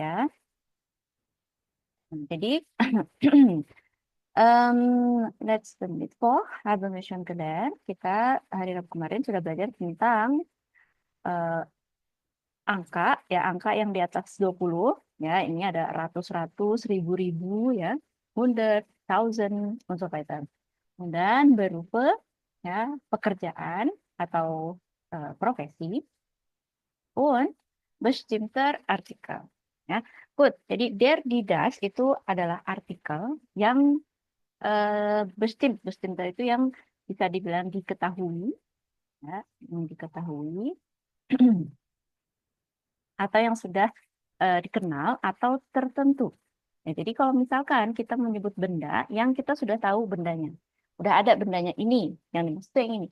ya. Jadi let's submit for Hibernation Keller. Kita hari Rabu kemarin sudah belajar tentang eh, angka yang di atas 20 ya. Ini ada ratus-ratus, ribu-ribu ya, hundred, thousand, und so weiter. Dan berupa ya pekerjaan atau profesi und bestimmter Artikel. Ya, good. Jadi der die das itu adalah artikel yang bestimmter itu yang bisa dibilang diketahui, ya, yang diketahui atau yang sudah dikenal atau tertentu. Ya, jadi kalau misalkan kita menyebut benda yang kita sudah tahu bendanya, udah ada bendanya ini, yang dimaksud yang ini.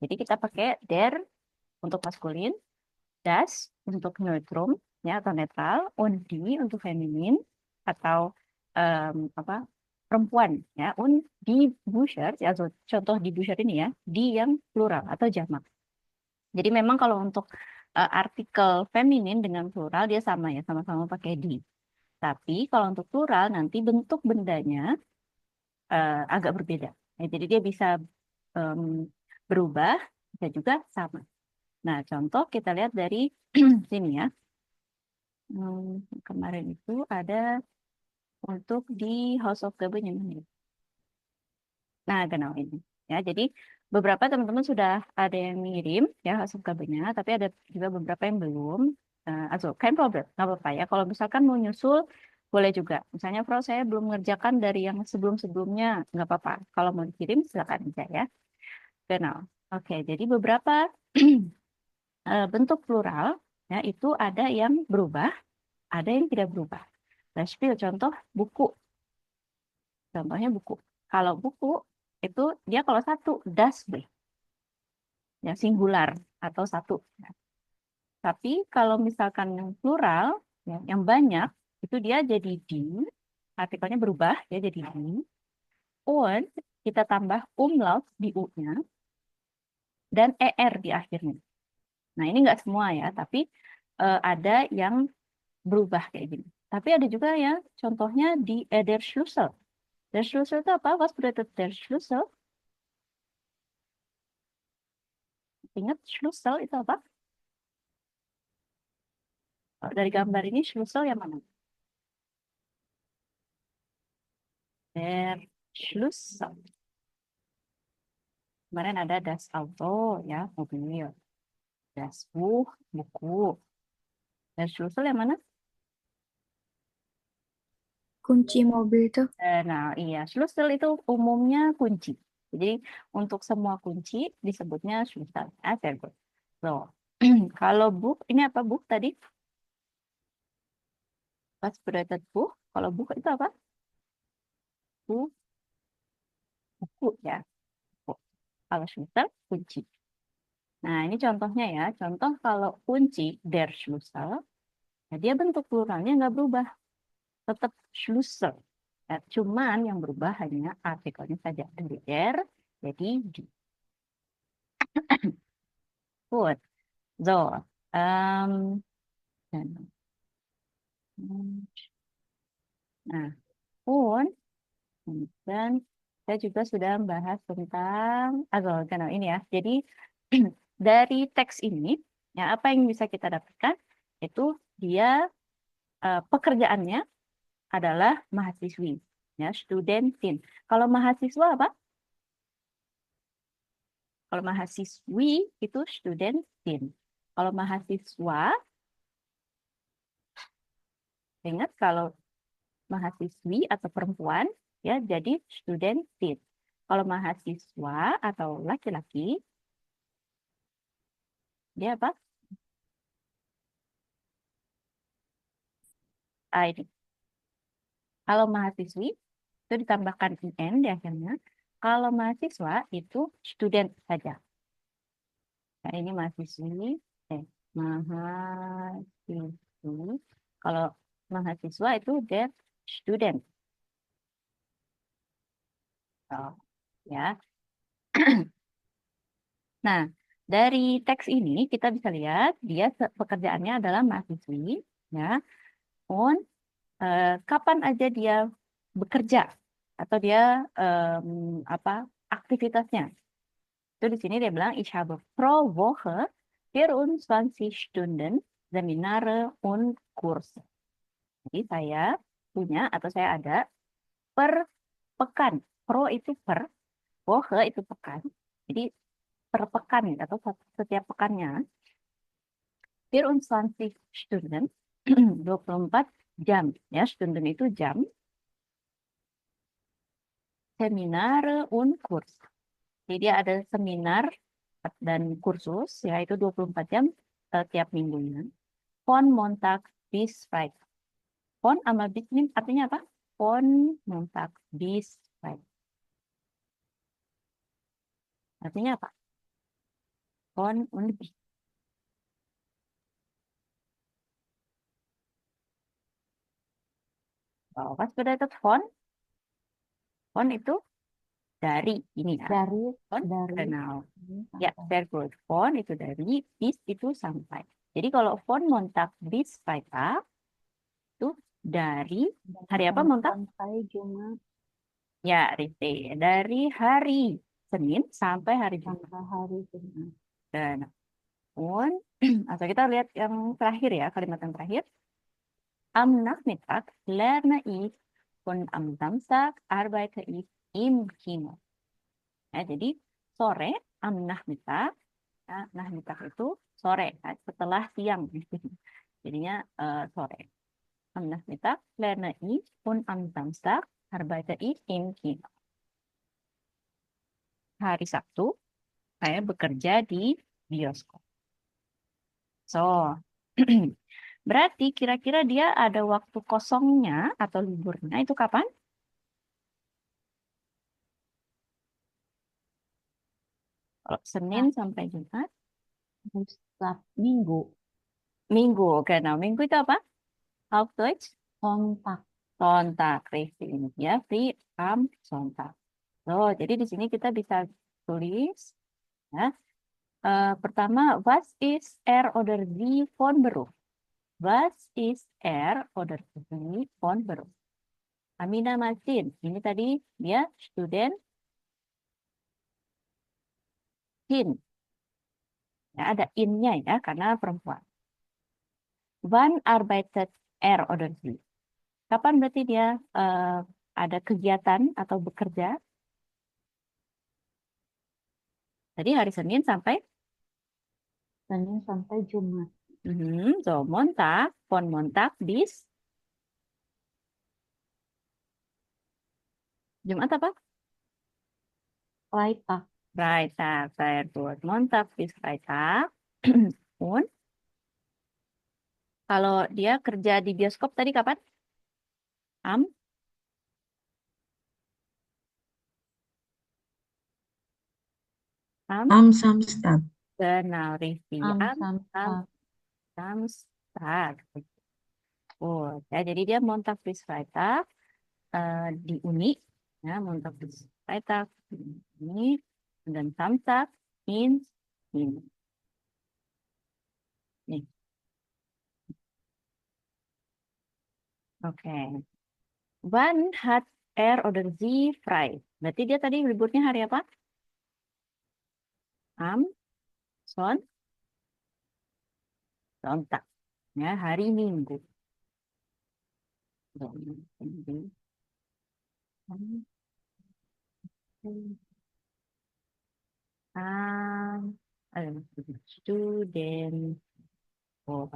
Jadi kita pakai der untuk maskulin, das untuk neutrum ya atau netral, und die untuk feminin atau apa perempuan ya, und die Bücher ya, atau contoh di Bücher ini ya, di yang plural atau jamak. Jadi memang kalau untuk artikel feminin dengan plural dia sama ya, sama-sama pakai di. Tapi kalau untuk plural nanti bentuk bendanya agak berbeda. Ya, jadi dia bisa em, berubah, bisa juga sama. Nah, contoh kita lihat dari sini ya. Kemarin itu ada untuk di House of Government. Nah, genau ini. Ya, jadi beberapa teman-teman sudah ada yang ngirim ya House of Government, tapi ada juga beberapa yang belum. Also, kein problem, nggak apa-apa ya. Kalau misalkan mau nyusul, boleh juga. Misalnya, Pro, saya belum mengerjakan dari yang sebelum-sebelumnya, nggak apa-apa. Kalau mau dikirim, silakan aja ya. Genau. Oke, jadi beberapa bentuk plural ya itu ada yang berubah, ada yang tidak berubah. Beispiel, contoh buku. Contohnya buku. Kalau buku itu dia kalau satu das Buch, ya singular atau satu. Ya. Tapi kalau misalkan yang plural, ya, yang banyak itu dia jadi di, artikelnya berubah ya jadi di. Und kita tambah umlaut di u-nya dan er di akhirnya. Nah ini nggak semua ya, tapi ada yang berubah kayak gini. Tapi ada juga ya, contohnya di der Schlüssel. Der Schlüssel itu apa? Was bedeutet der Schlüssel? Ingat Schlüssel itu apa? Dari gambar ini Schlüssel yang mana? Der Schlüssel. Kemarin ada das Auto, ya, mobil. Das Buch, buku. Der Schlüssel yang mana? Kunci mobil tuh. Nah, iya, Schlüssel itu umumnya kunci. Jadi, untuk semua kunci disebutnya Schlüssel. Very good. So, kalau book, ini apa book tadi? Pas bedeutet book. Kalau book itu apa? Buku, buku ya. Buku. Kalau Schlüssel, kunci. Nah, ini contohnya ya. Contoh kalau kunci, der Schlüssel, nah dia bentuk pluralnya nggak berubah. Tetap Schlüssel. Ya, cuman yang berubah hanya artikelnya saja. Dari der, jadi di. Good. So, dan, nah, pun, dan saya juga sudah membahas tentang karena ini ya. Jadi dari teks ini, ya apa yang bisa kita dapatkan itu dia pekerjaannya adalah mahasiswi, ya studentin. Kalau mahasiswa apa? Kalau mahasiswi itu studentin. Kalau mahasiswa, ingat kalau mahasiswi atau perempuan, ya jadi studentin. Kalau mahasiswa atau laki-laki, dia apa? Ini. Kalau mahasiswi, itu ditambahkan in di akhirnya. Kalau mahasiswa, itu student saja. Nah, ini mahasiswi, mahasiswi. Kalau mahasiswa itu the student. Oh, ya. Nah, dari teks ini kita bisa lihat dia pekerjaannya adalah mahasiswi, ya. on kapan aja dia bekerja atau dia apa aktivitasnya. Itu di sini dia bilang ich habe pro Woche 24 Stunden Seminare und Kurse. Jadi saya punya atau saya ada per pekan. Pro itu per, Woche itu pekan. Jadi per pekan atau setiap pekannya 24 Stunden 24 jam ya. Stunden itu jam. Seminare und Kurs. Jadi dia ada seminar dan kursus yaitu 24 jam tiap minggunya. Von Montag bis Freitag. Von sama bis ini artinya apa? Von Montag bis Freitag. Artinya apa? Von und bis. Oh, was bedeutet von? Von itu dari ini ya. Dari Von, dari genau. ini Ya, sampai very good. Von itu dari, bis itu sampai. Jadi kalau von Montag bis Freitag itu dari hari dari apa Senin Montag? sampai Jumat Ya, Rite. Dari hari Senin sampai hari Jumat. sampai hari Jumat. Dan und, atau kita lihat yang terakhir ya, kalimat yang terakhir. Am Nachmittag lerne ich und am Samstag arbeite ich im Kino. Ya, jadi sore, am Nachmittag, ya, Nachmittag itu sore, ya, setelah siang. Jadinya sore. Am Nachmittag lerne ich und am Samstag arbeite ich im Kino. Hari Sabtu, saya bekerja di bioskop. So, berarti kira-kira dia ada waktu kosongnya atau liburnya itu kapan? Kalau Senin Nah, sampai Jumat, Minggu Minggu. Oke, nah Minggu itu apa? Auf Deutsch? kontak Sonntag, richtig. Ya, free am Sonntag. So, jadi di sini kita bisa tulis, ya. Pertama, was ist er oder sie von Beruf? Was ist er oder sie von Beruf? Amina Masin, ini tadi dia student hin. Ya, ada in-nya ya, karena perempuan. Wann arbeitet er oder sie? Kapan berarti dia ada kegiatan atau bekerja? Tadi hari Senin sampai Senin sampai Jumat. so Montag, von Montag bis Jumat apa? Freitag Freitag, sehr gut. Montag bis Freitag. Und kalau dia kerja di bioskop tadi kapan? Am, am, am Samstag genau, richtig. am Am Samstag Samstag. Oh, ya, jadi dia Montag bis Freitag di Uni, ya, Montag bis Freitag di Uni, dan Samstag in ini. Nih, oke. Wann hat er oder sie frei? Berarti dia tadi liburnya hari apa? Am, Son, Sonntag. Ya, hari Minggu. Am, student. Oh.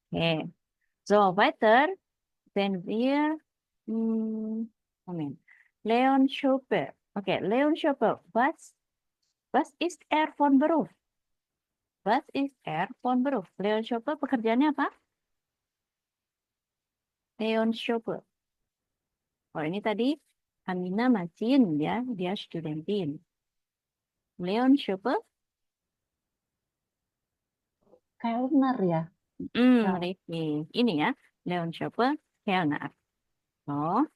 Okay. So, weiter sehen wir, Moment. Leon Schoper. Okay, Leon Schoper. Was ist er von Beruf? Was ist er von Beruf? Leon Schoper pekerjaannya apa? Leon Schoper. Oh, ini tadi Amina Macin ya, dia studentin. Leon Schoper, Kellner ya. Rifki. Ini ya, Leon Schoper, Kellner. Oh,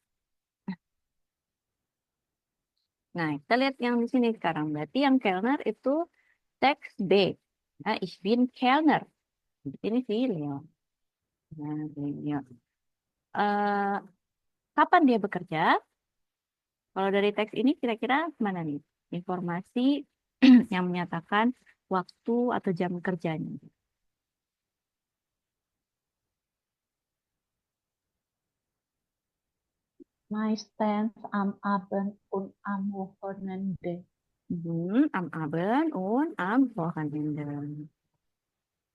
nah kita lihat yang di sini sekarang. Berarti yang Kellner itu teks B. Ya, ich bin Kellner. Ini sih Leon. Nah, ini ya. Eh, kapan dia bekerja? Kalau dari teks ini kira-kira mana nih? Informasi yang menyatakan waktu atau jam kerjanya. Meistens am Abend und am Wochenende. Am Abend und am Wochenende.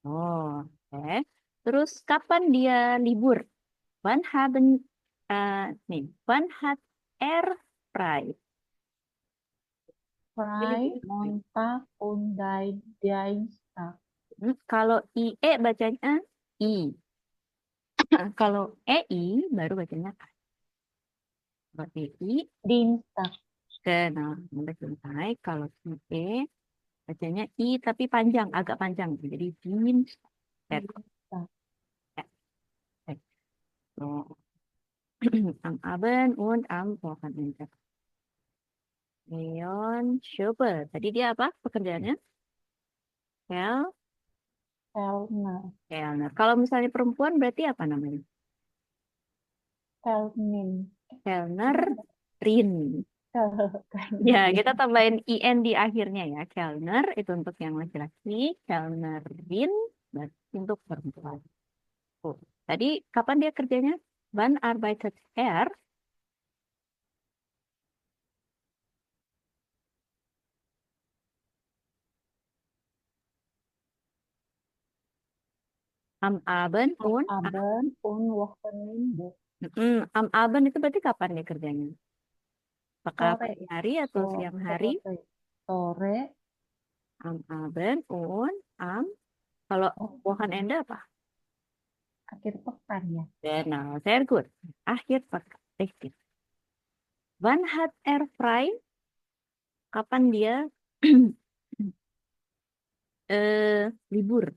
Oh, oke. Terus kapan dia libur? Wann haben wann hat er frei? Dia Frei, libur. Montag und Dienstag. Kalau IE bacanya I. Kalau EI baru bacanya A. Kalau EI Dienstag. nah, nanti selesai. Kalau IE bacanya I tapi panjang, agak panjang. Jadi Dienstag. Dienstag. So, am Abend und am Wochenende. Leon Schubert. Tadi dia apa pekerjaannya? Kel, Kellner. Kellner. Kalau misalnya perempuan berarti apa namanya? Kellnin. Kellner Rin. Ya, kita Kellnerin. tambahin IN di akhirnya ya. Kellner itu untuk yang laki-laki. Kellner Rin berarti untuk perempuan. Oh. Tadi kapan dia kerjanya? Wann arbeitet er? Am Abend Am und Abend und Wochenende. Am Abend itu berarti kapan dia kerjanya? Apakah Sore. pagi hari atau siang hari? Sore. Sore. Am Abend und am kalau Oh, Wochenende apa? akhir pekan ya. Genau, sehr gut. Akhir pekan. Richtig. Wann hat er frei? Kapan dia libur?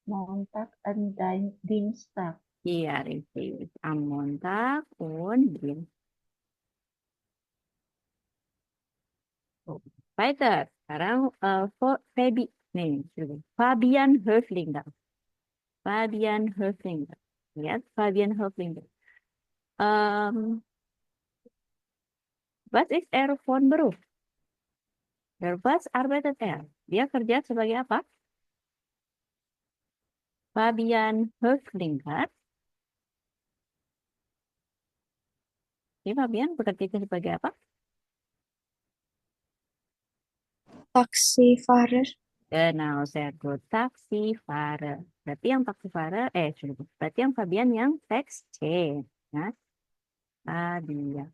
Montag und Dienstag. Iya, richtig. Am Montag und Dienstag. Weiter. Sekarang Fabian Höflinger. Fabian Höflinger. Lihat, Fabian Höflinger. Was ist er von Beruf? Was arbeitet er? Dia kerja sebagai apa? Fabian Höflinger. Ini Fabian bekerja sebagai apa? Taxifahrer. Genau, sehr gut. Taxifahrer. Berarti yang taxifahrer, berarti yang Fabian yang teks C. Ya, Fabian.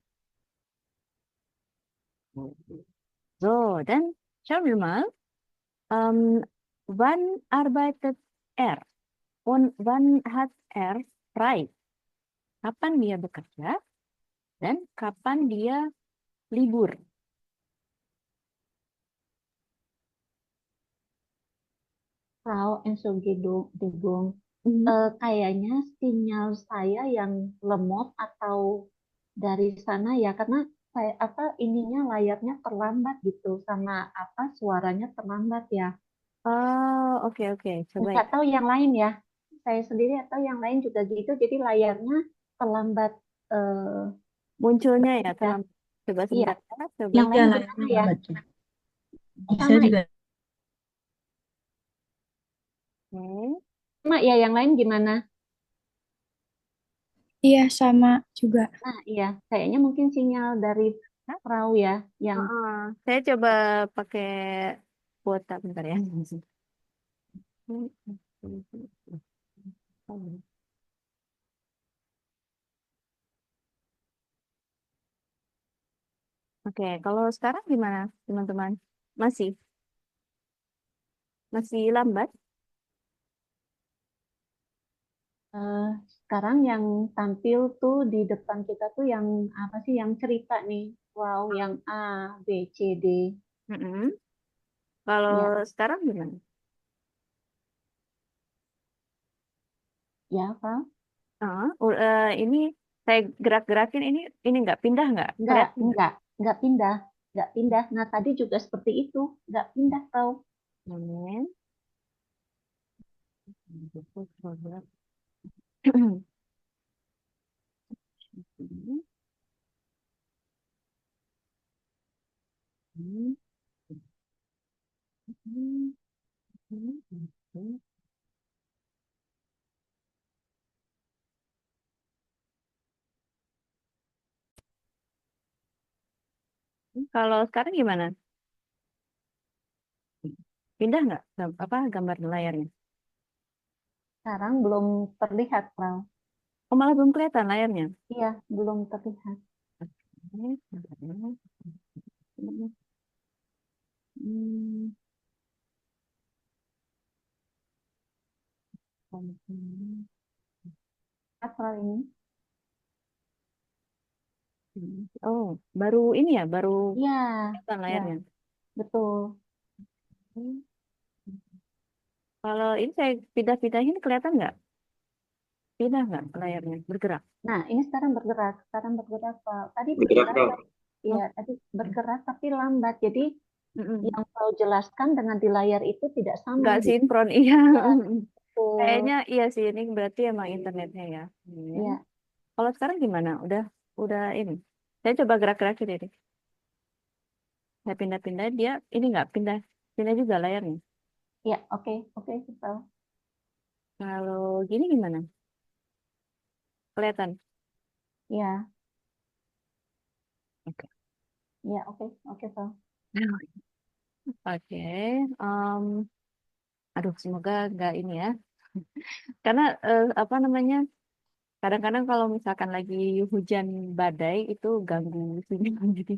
So, dann schauen wir mal. Wann arbeitet er? Und wann hat er frei? Kapan dia bekerja dan kapan dia libur? Frau Entschuldigung. Kayaknya sinyal saya yang lemot atau dari sana ya, karena saya ininya layarnya terlambat gitu, sama suaranya terlambat ya. Oh, oke oke. Coba ya. Nggak tahu yang lain ya, saya sendiri atau yang lain juga gitu, jadi layarnya terlambat. eh, Munculnya ya ya. terlambat. Coba Iya, sebentar ya. Coba. yang Iya, lain gimana layarnya ya? lambat juga. Saya Sama juga. Oke. sama ya, yang lain gimana? Iya, sama juga. Nah, iya, kayaknya mungkin sinyal dari Hah? perahu ya, yang Saya coba pakai kuota bentar ya. Oke, kalau sekarang gimana, teman-teman? Masih masih lambat? eh, sekarang yang tampil tuh di depan kita tuh yang apa sih, yang cerita nih. Wow, yang A, B, C, D. Mm-mm. Kalau Ya, sekarang gimana? ya, Kak. Ini saya gerak-gerakin ini nggak pindah nggak? Enggak, Kelihatan nggak? enggak, enggak pindah. Enggak pindah. Nah, tadi juga seperti itu. Enggak pindah, kau. Amin. Kalau sekarang gimana? Pindah nggak apa gambar layarnya? Sekarang belum terlihat, Pral. Oh, malah belum kelihatan layarnya. Iya, belum terlihat. Hmm. Pral ini. Oh, baru ini ya, baru Iya, kelihatan ya, layarnya. betul. Hmm. Kalau ini saya pindah-pindahin kelihatan nggak? Pindah nggak layarnya? Bergerak? Nah, ini sekarang bergerak, Pak. Tadi Bergerak, bergerak, Bro. iya, Oh, tadi bergerak tapi lambat. Jadi mm-mm. yang kau jelaskan dengan di layar itu tidak sama Nggak gitu. sinkron, iya. Ya, betul. Kayaknya iya sih, ini berarti emang internetnya ya. Iya. Ya, Kalau sekarang gimana? Udah ini. Saya coba gerak-gerakin ini. Saya pindah-pindah, dia ini nggak pindah, pindah juga layarnya. ya, oke, oke, betul. Kalau gini gimana? Kelihatan? Ya, Oke. ya, oke, oke, Pak. Oke. Aduh, semoga nggak ini ya. Karena apa namanya? Kadang-kadang kalau misalkan lagi hujan badai itu ganggu sinyal. Jadi,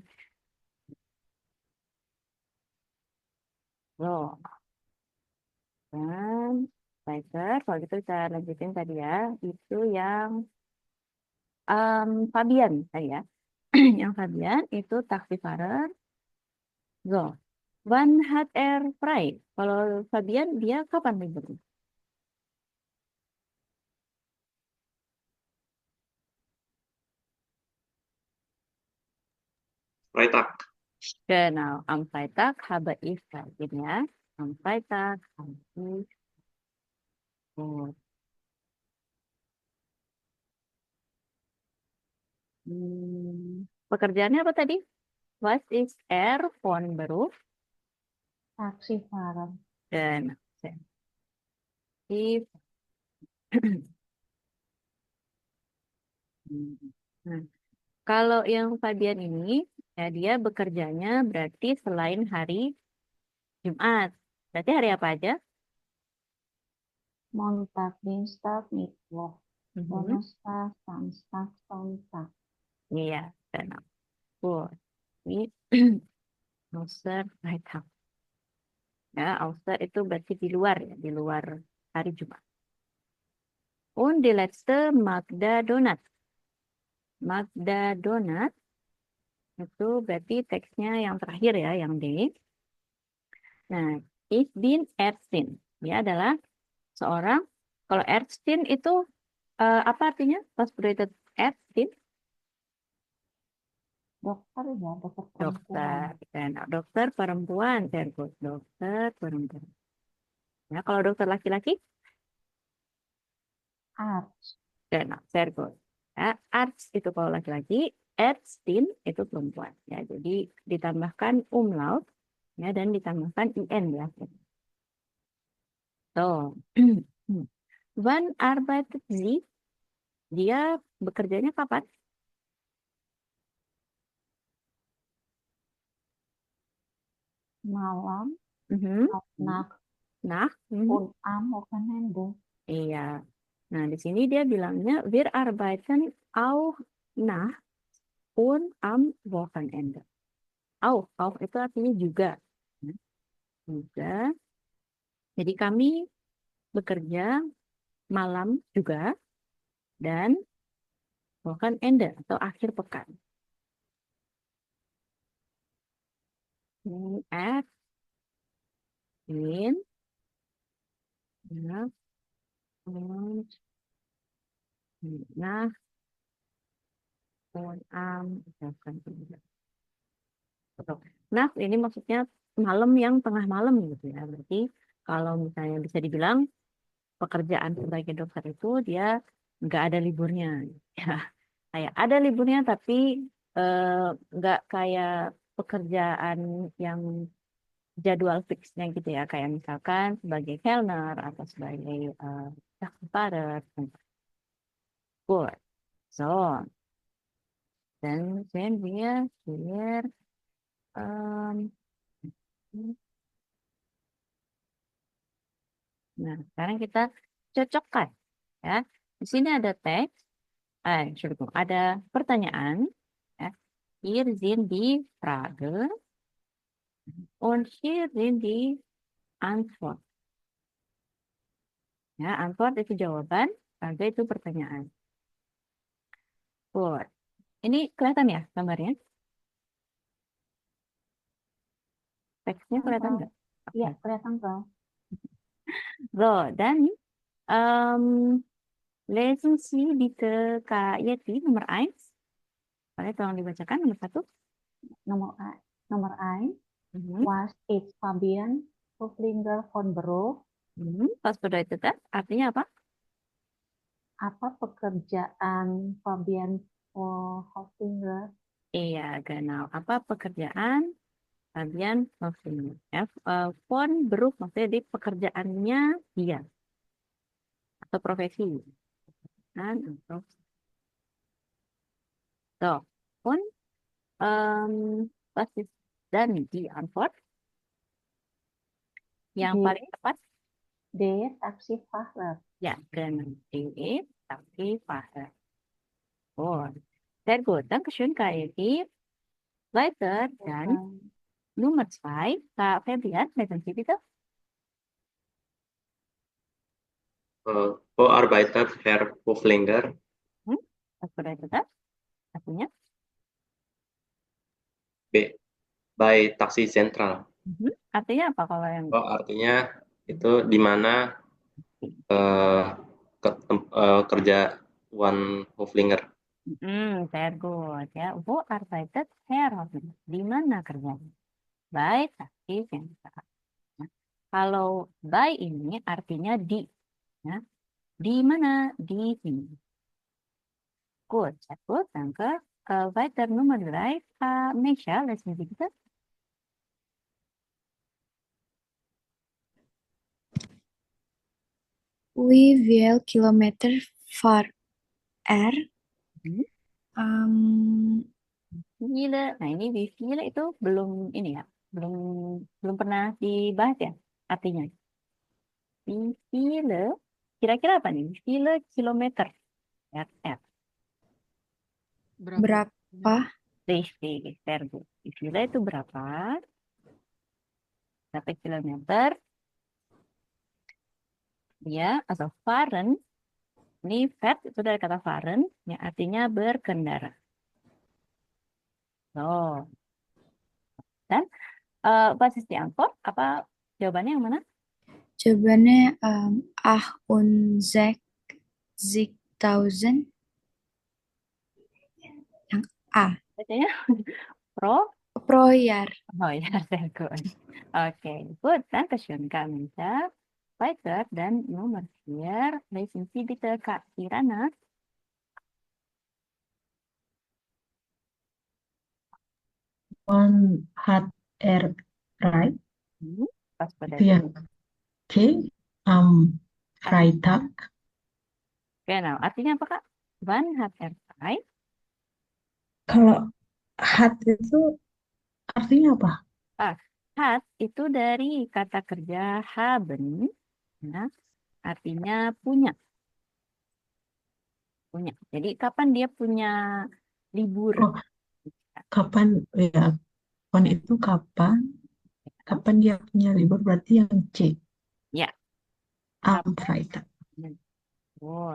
loh. Dan Spicer, kalau gitu kita lanjutin tadi ya. Itu yang Fabian tadi ya. Yang Fabian itu Taxifahrer. So, Van hat frei. Kalau Fabian dia kapan liburnya? Freitag. Genau, am Freitag habe ich frei. Gini ya. Am Freitag habe ich frei. Pekerjaannya apa tadi? Was ist von Beruf? Taksi Farah. Dan sensitif. Nah, kalau yang Fabian ini, ya dia bekerjanya berarti selain hari Jumat. Berarti hari apa aja? Montag, Dienstag, Mittwoch, Mhm. Donnerstag, Samstag, Sonntag. Iya, dan aku ini Außer Freitag. Ya, Außer itu berarti di luar ya, di luar hari Jumat. Und die letzte Magda Donat. Magda Donat itu berarti teksnya yang terakhir ya, yang D. Nah, ich bin Ärztin. Dia adalah seorang, kalau Ärztin itu apa artinya? Pas berated Ärztin, Dokter ya, dokter perempuan. dokter. Dan dokter perempuan, very good. Dokter perempuan. Ya, kalau dokter laki-laki, Arts. dan very good. Ya, arts itu kalau laki-laki, Ärztin itu perempuan. Ya, jadi ditambahkan umlaut ya dan ditambahkan in ya. So, wann arbeitet sie? Dia bekerjanya kapan? Malam, Mhm. nach Nah, mhm. und am Wochenende. Iya. Nah, di sini dia bilangnya wir arbeiten auch nach und am Wochenende. Auch itu artinya juga. Ya, juga. Jadi kami bekerja malam juga dan Wochenende atau akhir pekan. Ini F, in, ya, und, nah, und am Wochenende. Betul. Nah, ini maksudnya malam yang tengah malam gitu ya. Berarti kalau misalnya bisa dibilang pekerjaan sebagai dokter itu dia nggak ada liburnya. Ya, kayak ada liburnya tapi eh, nggak kayak pekerjaan yang jadwal fixnya gitu ya. Kayak misalkan sebagai kelner atau sebagai taxi parer. Good. So, then we are here. Um, nah, sekarang kita cocokkan ya. Di sini ada teks, Entschuldigung, ada pertanyaan. Ya. Hier sind die Fragen und hier sind die Antwort. Ya, Antwort itu jawaban, Frage itu pertanyaan. Good. Ini kelihatan ya gambarnya? Teksnya kelihatan nggak? Iya, Oke. kelihatan Kak. So, dan lesen Sie bitte Kak Yeti nomor 1. Boleh tolong dibacakan nomor 1. Nomor 1, Mhm. was ist Fabian Hoflinger von Beruf? Pas bedeutet das, artinya apa? Apa pekerjaan Fabian Hoflinger? Iya, genau. Apa pekerjaan Fabian Hoflinger? Ya, von Beruf maksudnya di pekerjaannya dia atau profesi. Atau so, und was ist dann die Antwort? Yang Die, paling tepat? der Taxifahrer. Ya, genau. Die Taxifahrer. Oh, sehr gut. Dankeschön, Kak Eki. Weiter, dann Nummer 2, Kak Febian, lesen Sie bitte. Wo arbeitet Herr Hoflinger? Was bedeutet das? Artinya? B. Bei Taksi Sentral. Artinya apa kalau yang Oh, artinya itu di mana kerja Wan Hoflinger. Sehr gut ya. Wo arbeitet Herr Hoffmann? Di mana kerjanya? Baik, aktif yang salah. Nah, kalau by ini artinya di. Ya. Di mana? Di sini. Gut, sehr gut, danke. Weiter Nummer 3, Kak Mesha, lesen Sie bitte. Wie viel Kilometer fahrt er? Hmm. Um, Gila. Nah, ini wie viele itu belum ini ya. Belum belum pernah dibahas ya artinya. Wie viele? Kira-kira apa nih? Wie viele kilometer? RR. berapa? Richtig, sehr gut. Wie viele itu berapa? Berapa kilometer? Ya, atau fahren. Ini fährt itu dari kata fahren, yang artinya berkendara. So, dan basis di angkot, apa jawabannya yang mana? Jawabannya und 60.000. Yang A. Bacanya pro. Pro Jahr. Oh ya, sehr gut. Oke, gut. Dankeschön, Kak Minta. Weiter, dan nomor 4, lesen Sie bitte Kak Kirana. Wann hat er frei? Pas pada Itu ya. Oke. Freitag. Genau, artinya apa Kak? Wann hat er frei? Kalau hat itu artinya apa? Hat itu dari kata kerja haben, ya, artinya punya. Punya. Jadi kapan dia punya libur? Oh, kapan ya? Wann itu kapan? Kapan dia punya libur berarti yang C. Ya. Am Kapan? Freitag. Oh,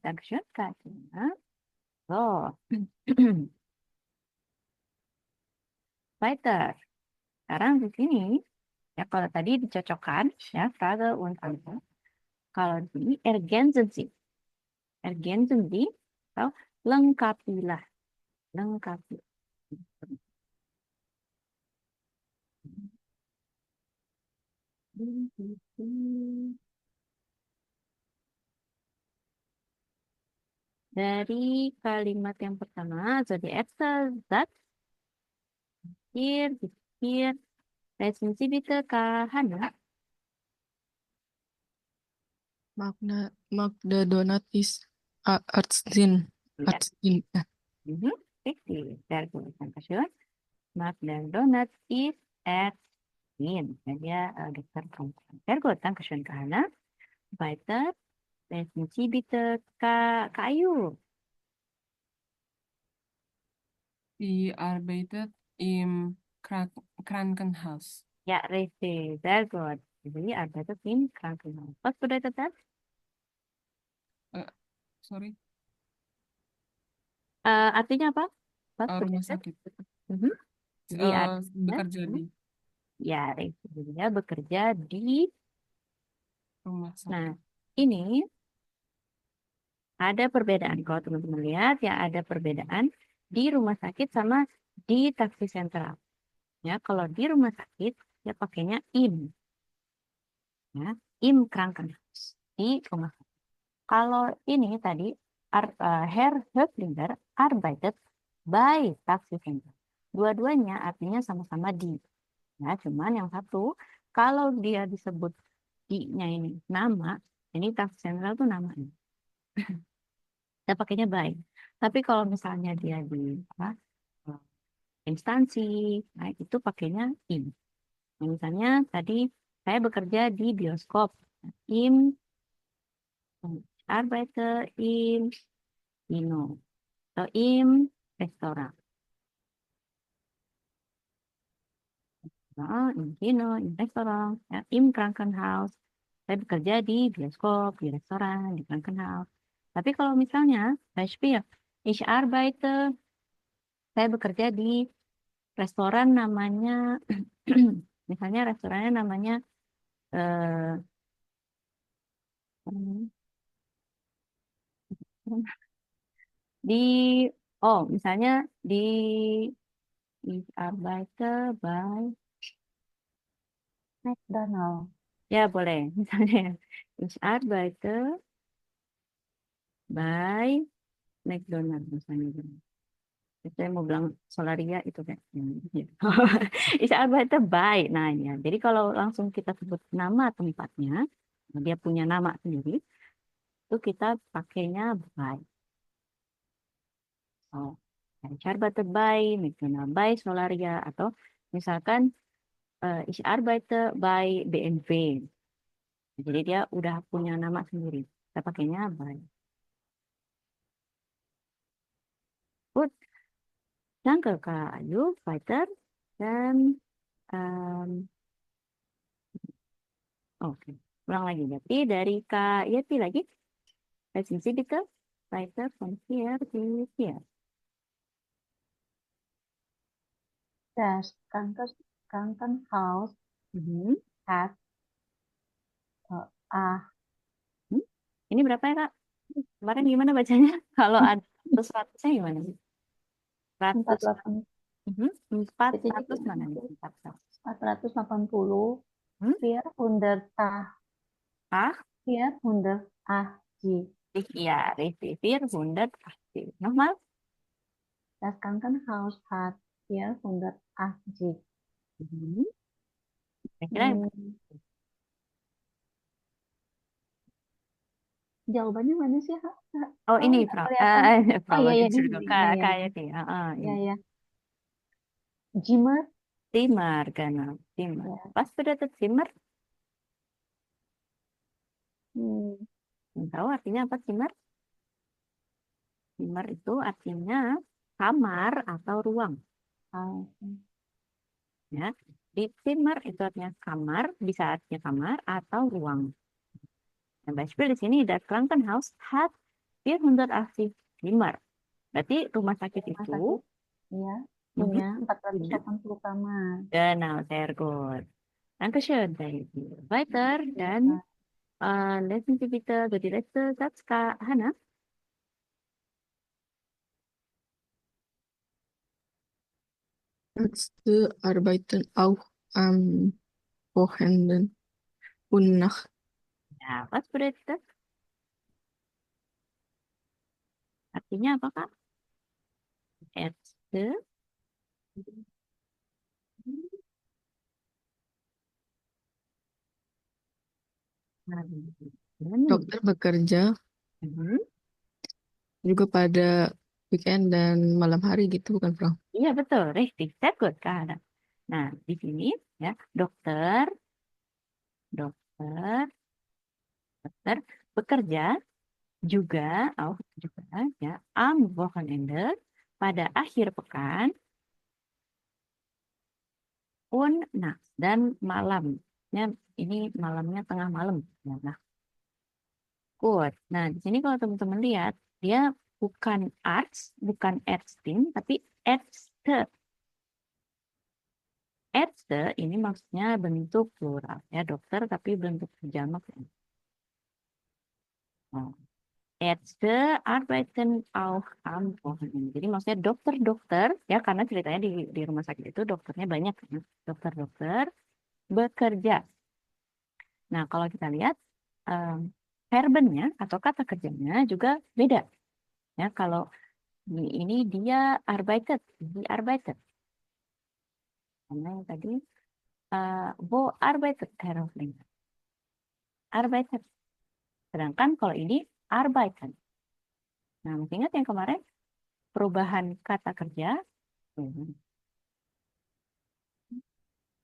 Dankeschön, Kak. So, weiter. Sekarang di sini, ya kalau tadi dicocokkan, ya, Frage und Antwort. Kalau di sini, ergänzen Sie. Ergänzen Sie, atau lengkapilah. Lengkapi. Dari kalimat yang pertama, so die erste Satz hier, hier. Lesen Sie bitte, Kak Hana. Magda Donat is Arztin. Ya. Arztin. Mhm. Richtig, sehr gut. Dankeschön. Magda Donat ist Ärztin. Ja, dia dokter perempuan. Sehr gut, Dankeschön, Kak Hana. Weiter. Lesen Sie bitte, Kak Ayu. Sie arbeitet im Krankenhaus. Ja, richtig, sehr gut. Sie arbeitet im Krankenhaus. Was bedeutet das? Sorry, Artinya apa? Was rumah bedeutet? sakit. Mhm. Sie Bekerja di ya, richtig. Dia bekerja di. rumah sakit. Nah, ini ada perbedaan. Kalau teman-teman lihat, ya ada perbedaan di rumah sakit sama di taksi sentral. Ya, kalau di rumah sakit, ya pakainya im. Ya, im Krankenhaus. Di rumah sakit. Kalau ini tadi, Herr Höflinger arbeitet by taksi sentral. Dua-duanya artinya sama-sama di. Ya, cuman yang satu, kalau dia disebut di-nya ini nama, ini taksi sentral tuh namanya. Kita pakainya by. Tapi kalau misalnya dia di apa, instansi, nah itu pakainya in. Nah, misalnya tadi saya bekerja di bioskop. Im arbeite im Kino atau im restoran. Nah, im Kino, im restoran, ya, im Krankenhaus. Saya bekerja di bioskop, di restoran, di Krankenhaus. Tapi kalau misalnya, Beispiel, ich arbeite, saya bekerja di restoran namanya, misalnya restorannya namanya eh, di, oh misalnya di Ich arbeite by, McDonald. ya boleh, misalnya Ich arbeite by McDonald misalnya. Saya mau bilang Solaria itu kan. Ya. Ich arbeite by. Nah, ya. Jadi kalau langsung kita sebut nama tempatnya, dia punya nama sendiri, itu kita pakainya by. Oh, ich arbeite by McDonald, by Solaria, atau misalkan ich arbeite by BNV. Jadi dia udah punya nama sendiri. Kita pakainya by. Good. Danke, Kak Ayu. Weiter. Dan, oke. Ulang lagi. Berarti dari Kak Yeti lagi. Resensi bitte. Weiter von hier bis hier. Das Krankenhaus Mhm. hat A Hmm. Ini berapa ya, Kak? Kemarin gimana bacanya? Kalau ada 100-nya gimana? 100. 48 Mhm. 400 mana nih? 400. 480 Hmm? 480 Ah, 480. ja, richtig. 480. Nochmal? Das Krankenhaus hat 480. Mhm. Kira-kira Hmm, jawabannya mana sih, Kak? oh Tahu ini nggak Frau, kelihatan? Oh Frau iya, iya, gitu di juga sini. Iya, Kak, iya, Kak iya. Yeti. Iya, Ini. iya. Zimmer. Timar, genau. Timar. Ya. Was bedeutet Timar? Hmm, Tahu artinya apa Timar? Timar itu artinya kamar atau ruang. tahu. Ya. Di Timar itu artinya kamar, bisa artinya kamar atau ruang. Nah, Beispiel di sini das Krankenhaus hat 480 Timar. Berarti rumah sakit Rumah itu sakit, iya, mhm, punya punya. 480 kamar. Genau, sehr gut. Dankeschön, David. Weiter, dan Nah, lesen Sie bitte so die letzte Satz, Kak Hana. Ärzte arbeiten auch am Wochenenden. Unnach. Ya, was bedeutet das? Artinya apa, Kak? Ärzte. Dokter bekerja Mhm. juga pada weekend dan malam hari gitu, bukan, Bro? Iya, betul. Richtig. Sehr gut, Kak Hana. Nah, di sini ya, dokter, dokter, dokter bekerja juga, juga ya, am Wochenende pada akhir pekan, und nachts dan malam. Ya, ini malamnya tengah malam. Ya, nah, good. Nah, di sini kalau teman-teman lihat, dia bukan arts, bukan Ärztin, tapi Ärzte. Ärzte ini maksudnya bentuk plural, ya dokter tapi bentuk jamak. Nah, Ärzte arbeiten auch am Wochenende. Jadi maksudnya dokter-dokter, ya karena ceritanya di rumah sakit itu dokternya banyak, ya. Dokter-dokter bekerja. Nah, kalau kita lihat verbennya atau kata kerjanya juga beda. Ya, kalau ini dia arbeitet, die arbeitet. Karena yang tadi, wo arbeitet Herr Hoflinger? Arbeitet. Sedangkan kalau ini arbeiten. Nah, masih ingat yang kemarin perubahan kata kerja?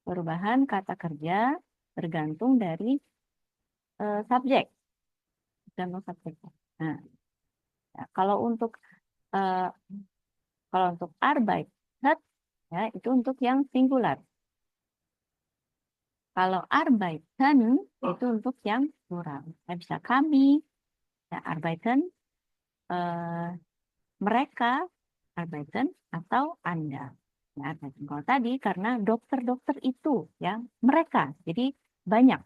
Perubahan kata kerja tergantung dari subjek. Tergantung subjek. Nah, ya, uh, kalau untuk arbeitet, ya itu untuk yang singular. Kalau arbeiten itu untuk yang plural. Ya, bisa kami, ya, arbeiten, mereka, arbeiten, atau Anda. Ya, arbeiten. Kalau tadi karena dokter-dokter itu, ya mereka, jadi banyak.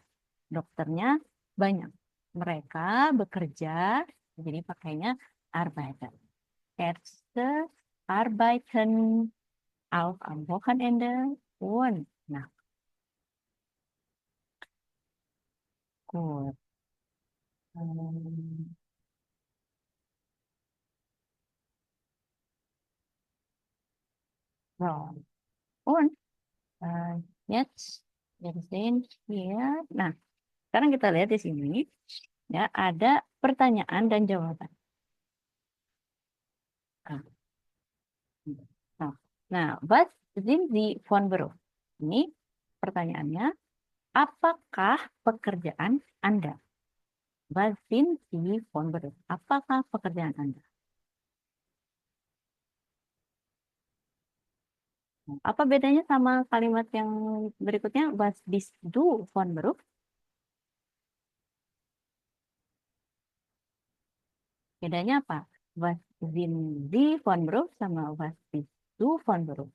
Dokternya banyak. Mereka bekerja, jadi pakainya arbeiten. Ärzte arbeiten auch am Wochenende und nah, gut. Um, so. Und jetzt wir sehen hier. Nah, sekarang kita lihat di sini ya ada pertanyaan dan jawaban. Nah, nah, was sind Sie von Beruf? Ini pertanyaannya, apakah pekerjaan Anda? Was sind Sie von Beruf? Apakah pekerjaan Anda? Apa bedanya sama kalimat yang berikutnya? Was bist du von Beruf? Bedanya apa? Was sind Sie von Beruf sama was bist du von Beruf?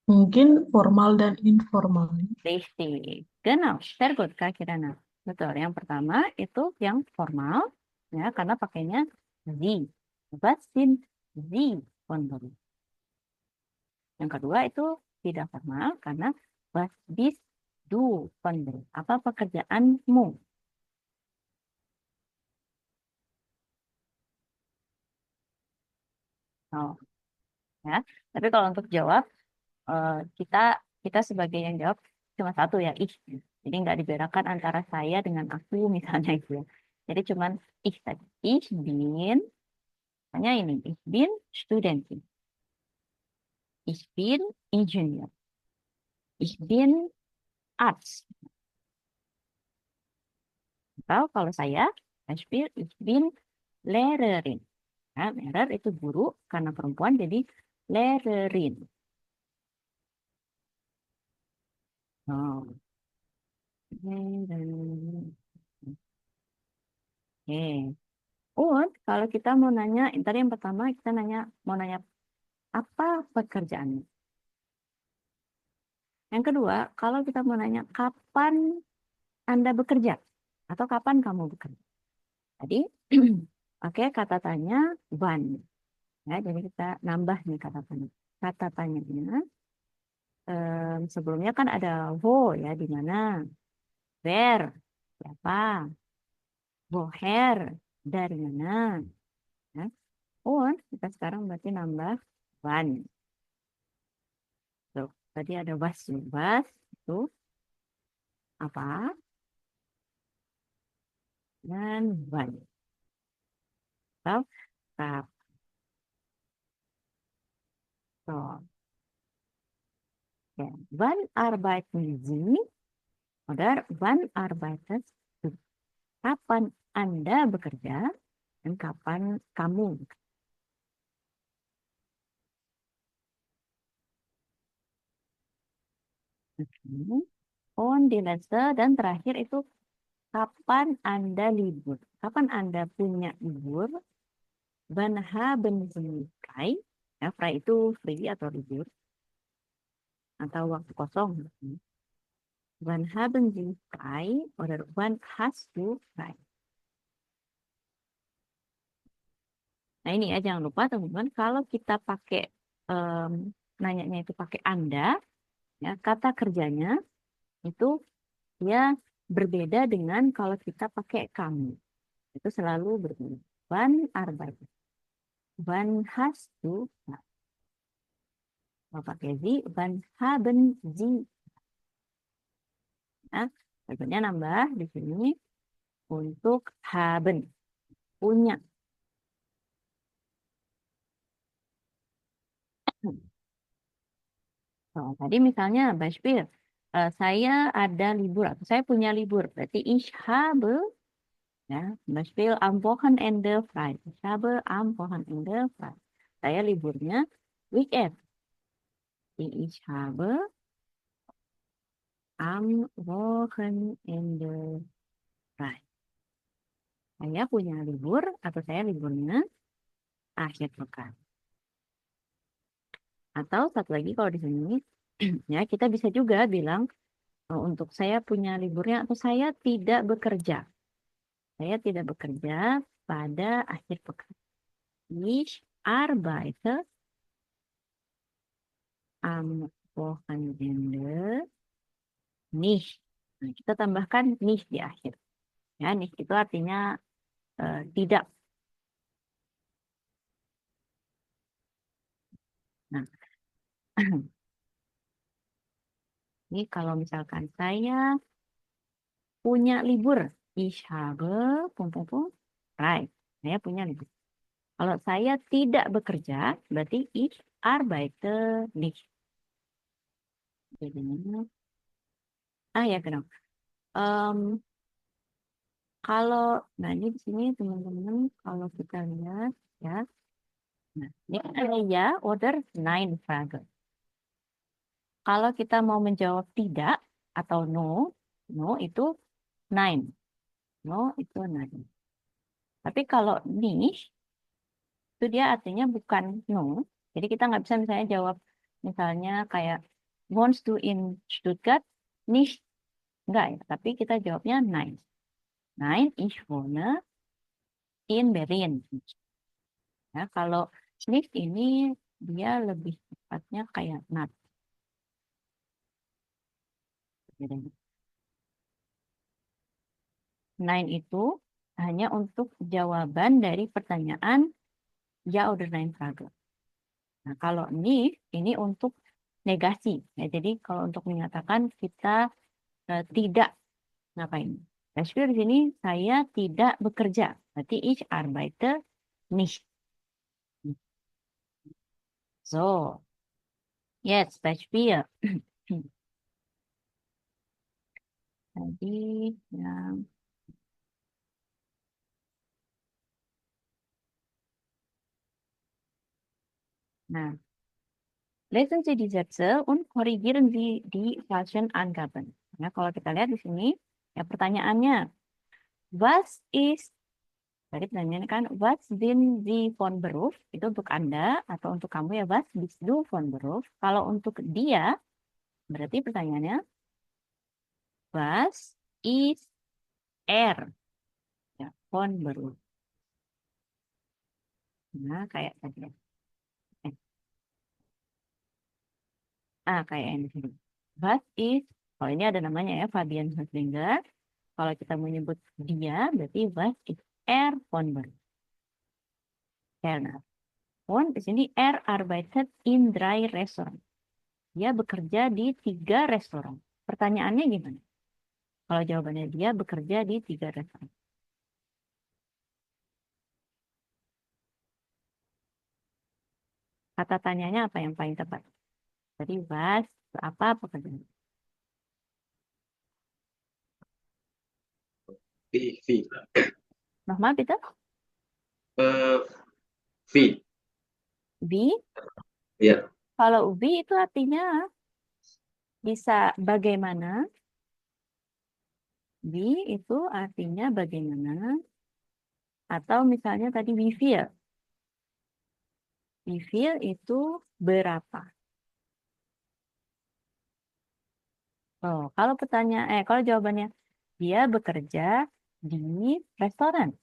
Mungkin formal dan informal. Richtig. Genau, sehr gut, Kak Kirana. Betul, yang pertama itu yang formal, ya, karena pakainya Sie. Was sind Sie von Beruf? Yang kedua itu tidak formal, karena was bist du von Beruf? Apa pekerjaanmu? Oh, ya. Tapi kalau untuk jawab, kita kita sebagai yang jawab cuma satu ya, ich. Jadi nggak dibedakan antara saya dengan aku misalnya itu ya. Jadi cuman ich tadi. Ich bin, hanya ini, ich bin Studentin. Ich bin Ingenieur. Ich bin Arzt. Atau kalau saya, Beispiel, ich bin Lehrerin. Ya, Lehrer itu guru, karena perempuan jadi Lehrerin. Oh. Lehrerin. Oke. Kalau kita mau nanya, tadi yang pertama kita mau nanya apa pekerjaannya. Yang kedua, kalau kita mau nanya kapan Anda bekerja atau kapan kamu bekerja. Tadi, oke, kata tanya when. Ya, jadi kita nambah nih kata tanya. Kata tanyanya sebelumnya kan ada wo ya, di mana, where, siapa? Woher, dari mana? Ya. Und, kita sekarang berarti nambah wann. Tuh, tadi ada was. Was itu apa? Dan wann. Atau kap. So, ya. Wann arbeiten Sie? Oder wann arbeitet du? Kapan Anda bekerja dan kapan kamu? Oke. Und die letzte dan terakhir itu kapan Anda libur? Kapan Anda punya libur? Wann haben Sie frei? Ya, frei itu free atau libur atau waktu kosong. Wann haben Sie frei? Oder wann hast du frei? Nah ini ya, jangan lupa teman-teman, kalau kita pakai nanyanya itu pakai Anda, ya, kata kerjanya itu dia berbeda dengan kalau kita pakai kamu. Itu selalu berbeda. Wann arbeitet? Wann hast du? Nah, kalau pakai Sie, wann haben Sie? Nah, berikutnya nambah di sini untuk haben, punya. So, tadi misalnya Beispiel, saya ada libur atau saya punya libur, berarti ich habe, ya, Beispiel am Wochenende frei. Ich habe am Wochenende frei. Saya liburnya weekend. Ich habe am Wochenende frei. Saya punya libur atau saya liburnya akhir pekan. Atau satu lagi kalau di sini, ya kita bisa juga bilang untuk saya punya liburnya atau saya tidak bekerja. Saya tidak bekerja pada akhir pekan. Ich arbeite am Wochenende nicht. Nah, kita tambahkan nicht di akhir. Ya, nicht itu artinya tidak. Nah, ini kalau misalkan saya punya libur, ich habe, frei. Saya punya libur. Kalau saya tidak bekerja, berarti ich arbeite nicht. Jadinya, ya genau. Kalau, nah ini di sini teman-teman, kalau kita lihat, ya. Nah, ini ada ya, oder nein Frage. Kalau kita mau menjawab tidak atau no, no itu nein. No itu nein. Tapi kalau nicht, itu dia artinya bukan no. Jadi kita nggak bisa misalnya jawab, misalnya kayak, wohnst du in Stuttgart? Nicht. Enggak ya, tapi kita jawabnya nein. Nein, ich wohne in Berlin. Ya, kalau nicht ini dia lebih tepatnya kayak not. Nein itu hanya untuk jawaban dari pertanyaan ja oder nein Frage. Nah, kalau nicht ini untuk negasi. Ya, jadi kalau untuk menyatakan kita tidak ngapain. Beispiel di sini saya tidak bekerja. Berarti ich arbeite nicht. So, jetzt Beispiel. Tadi yang nah, lesen Sie die Sätze und korrigieren Sie die falschen Angaben. Nah, kalau kita lihat di sini, ya pertanyaannya, was ist, tadi pertanyaannya kan, was sind Sie von Beruf? Itu untuk Anda atau untuk kamu ya, was bist du von Beruf? Kalau untuk dia, berarti pertanyaannya, was ist er? Ya, von Beruf. Nah, kayak tadi ya. Kayak ini. Was ist, oh ini ada namanya ya, Fabian Höslinger. Kalau kita menyebut dia, berarti was is von Berg. Kerner. Von di sini arbeitet in 3 Restaurant. Dia bekerja di 3 restoran. Pertanyaannya gimana? Kalau jawabannya dia bekerja di 3 restoran. Kata tanyanya apa yang paling tepat? Tadi was apa pekerjaan? V. Nochmal bitte. V. Wie? Ya. Kalau wie itu artinya bisa bagaimana. Wie itu artinya bagaimana. Atau misalnya tadi wie viel. Wie viel itu berapa. Oh, kalau jawabannya dia bekerja di restoran.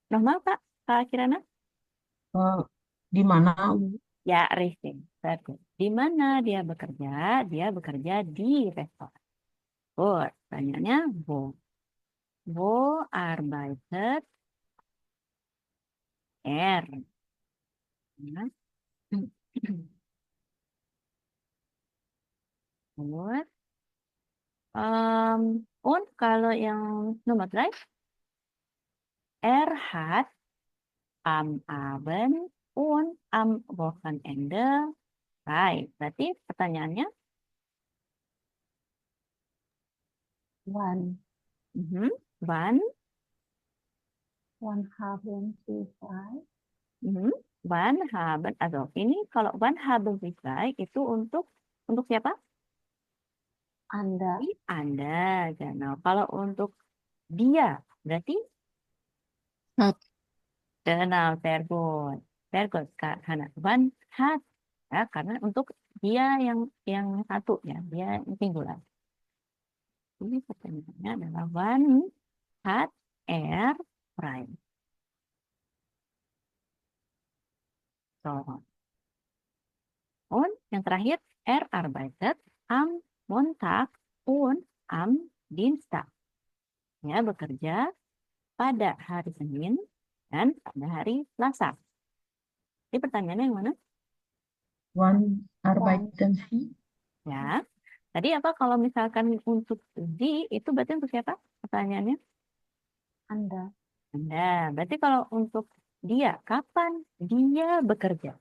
Normal Kak Kirana? Di mana? Ya, richtig. Bagus. Di mana dia bekerja? Dia bekerja di restoran. Oh, pertanyaannya wo. Wo arbeitet er? Ya. Gut. Und kalau yang nomor 3, hat am Abend und am Wochenende frei. Berarti pertanyaannya, Wann wann? wann haben Sie frei? Wann haben, also ini kalau wann haben Sie frei itu untuk siapa? Anda. Anda. Genau. Kalau untuk dia, berarti? Hat. Genau, sehr gut. Sehr gut, Kak Hana. Wann hat, ya, karena untuk dia yang satu, ya, dia yang singular. Ini pertanyaannya adalah wann hat frei? So. Und yang terakhir, arbeitet am Montag und am Dienstag. Ya, bekerja pada hari Senin dan pada hari Selasa. Jadi pertanyaannya yang mana? Wann arbeiten Sie? Ya. Tadi apa kalau misalkan untuk Sie itu berarti untuk siapa? Pertanyaannya? Anda. Anda. Berarti kalau untuk dia, kapan dia bekerja?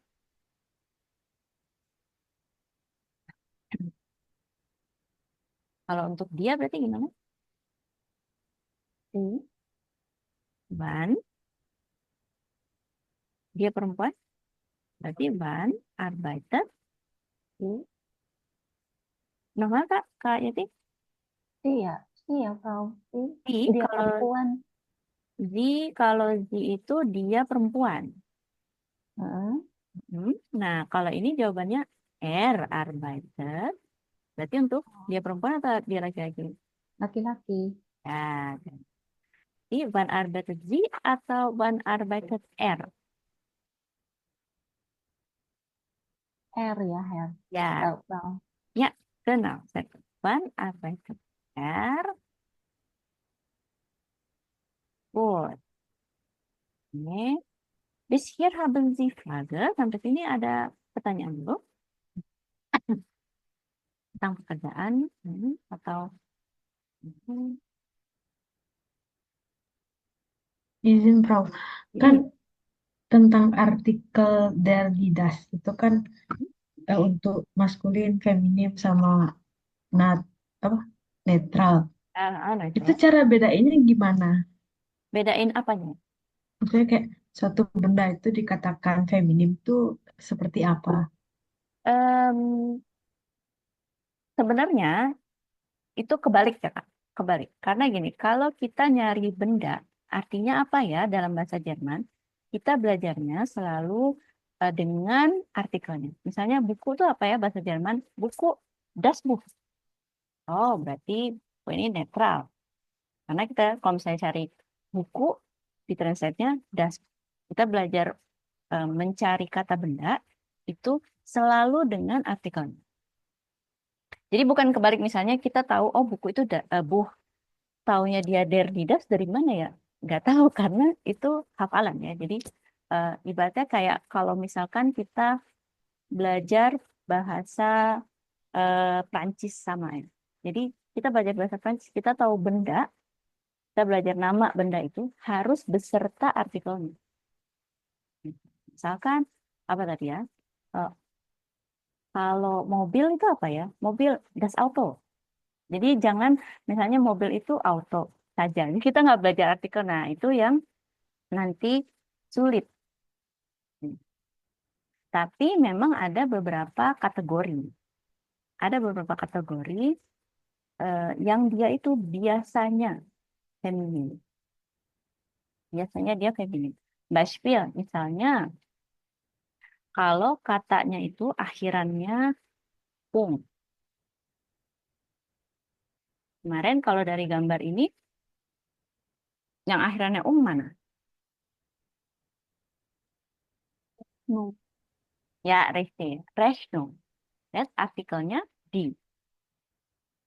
Kalau untuk dia berarti gimana? Wann? Dia perempuan? Berarti wann arbeitet? Normal Kak Yati? Iya, Frau. Si, Dia perempuan. kalau Zi itu dia perempuan. Heeh. Nah, kalau ini jawabannya arbeitet. Berarti untuk dia perempuan atau dia laki-laki? Laki-laki. Ya. Jadi, wann arbeitet Sie atau wann arbeitet er? R ya, R. Ya, Tahu. ya, genau. Wann arbeitet er? Gut. Oke. Bis hier haben Sie Frage. Sampai sini ada pertanyaan dulu tentang pekerjaan atau Izin, Frau. Kan tentang artikel der die-das itu kan untuk maskulin, feminim sama netral. Itu cara bedainnya gimana? Bedain apanya? Maksudnya kayak suatu benda itu dikatakan feminim tuh seperti apa? Sebenarnya itu kebalik ya Kak. Kebalik. Karena gini, kalau kita nyari benda, artinya apa ya dalam bahasa Jerman? Kita belajarnya selalu dengan artikelnya. Misalnya buku itu apa ya bahasa Jerman? Buku, das Buch. Oh, berarti ini netral. Karena kita kalau misalnya cari buku, di translate-nya das. Kita belajar mencari kata benda itu selalu dengan artikelnya. Jadi bukan kebalik, misalnya kita tahu oh buku itu taunya dia Der Didas dari mana ya? Nggak tahu karena itu hafalan ya. Jadi ibaratnya kayak kalau misalkan kita belajar bahasa Prancis sama ya. Jadi kita belajar bahasa Prancis, kita tahu benda, kita belajar nama benda itu harus beserta artikelnya. Misalkan apa tadi ya? Eh, Kalau mobil itu apa ya? Mobil gas auto. Jadi jangan misalnya mobil itu auto saja. Jadi kita nggak belajar artikel. Nah, itu yang nanti sulit. Tapi memang ada beberapa kategori. Ada beberapa kategori yang dia itu biasanya feminin. Biasanya dia feminin. Beispiel, misalnya kalau katanya itu akhirannya ung. Kemarin kalau dari gambar ini, yang akhirannya mana? No. Ya, reste. Resno. Lihat artikelnya di.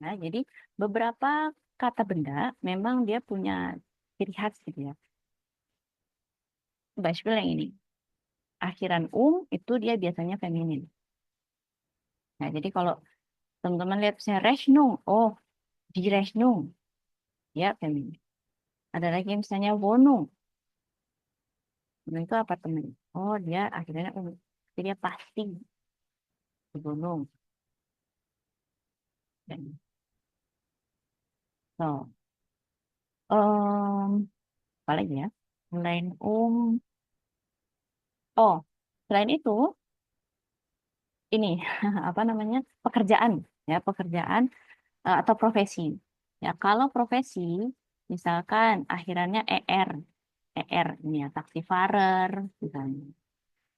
Nah, jadi beberapa kata benda memang dia punya ciri khas gitu ya. Beispiel yang ini. Akhiran itu dia biasanya feminin. Nah, jadi kalau teman-teman lihat misalnya Resno, oh di Resno, ya feminin. Ada lagi misalnya Wono, Wono itu apartemen. Oh dia akhirnya jadi dia pasti di gunung. Dan, so, apa lagi ya? Selain oh selain itu ini apa namanya pekerjaan ya pekerjaan atau profesi. Ya kalau profesi misalkan akhirannya ini ya taxifarer misalnya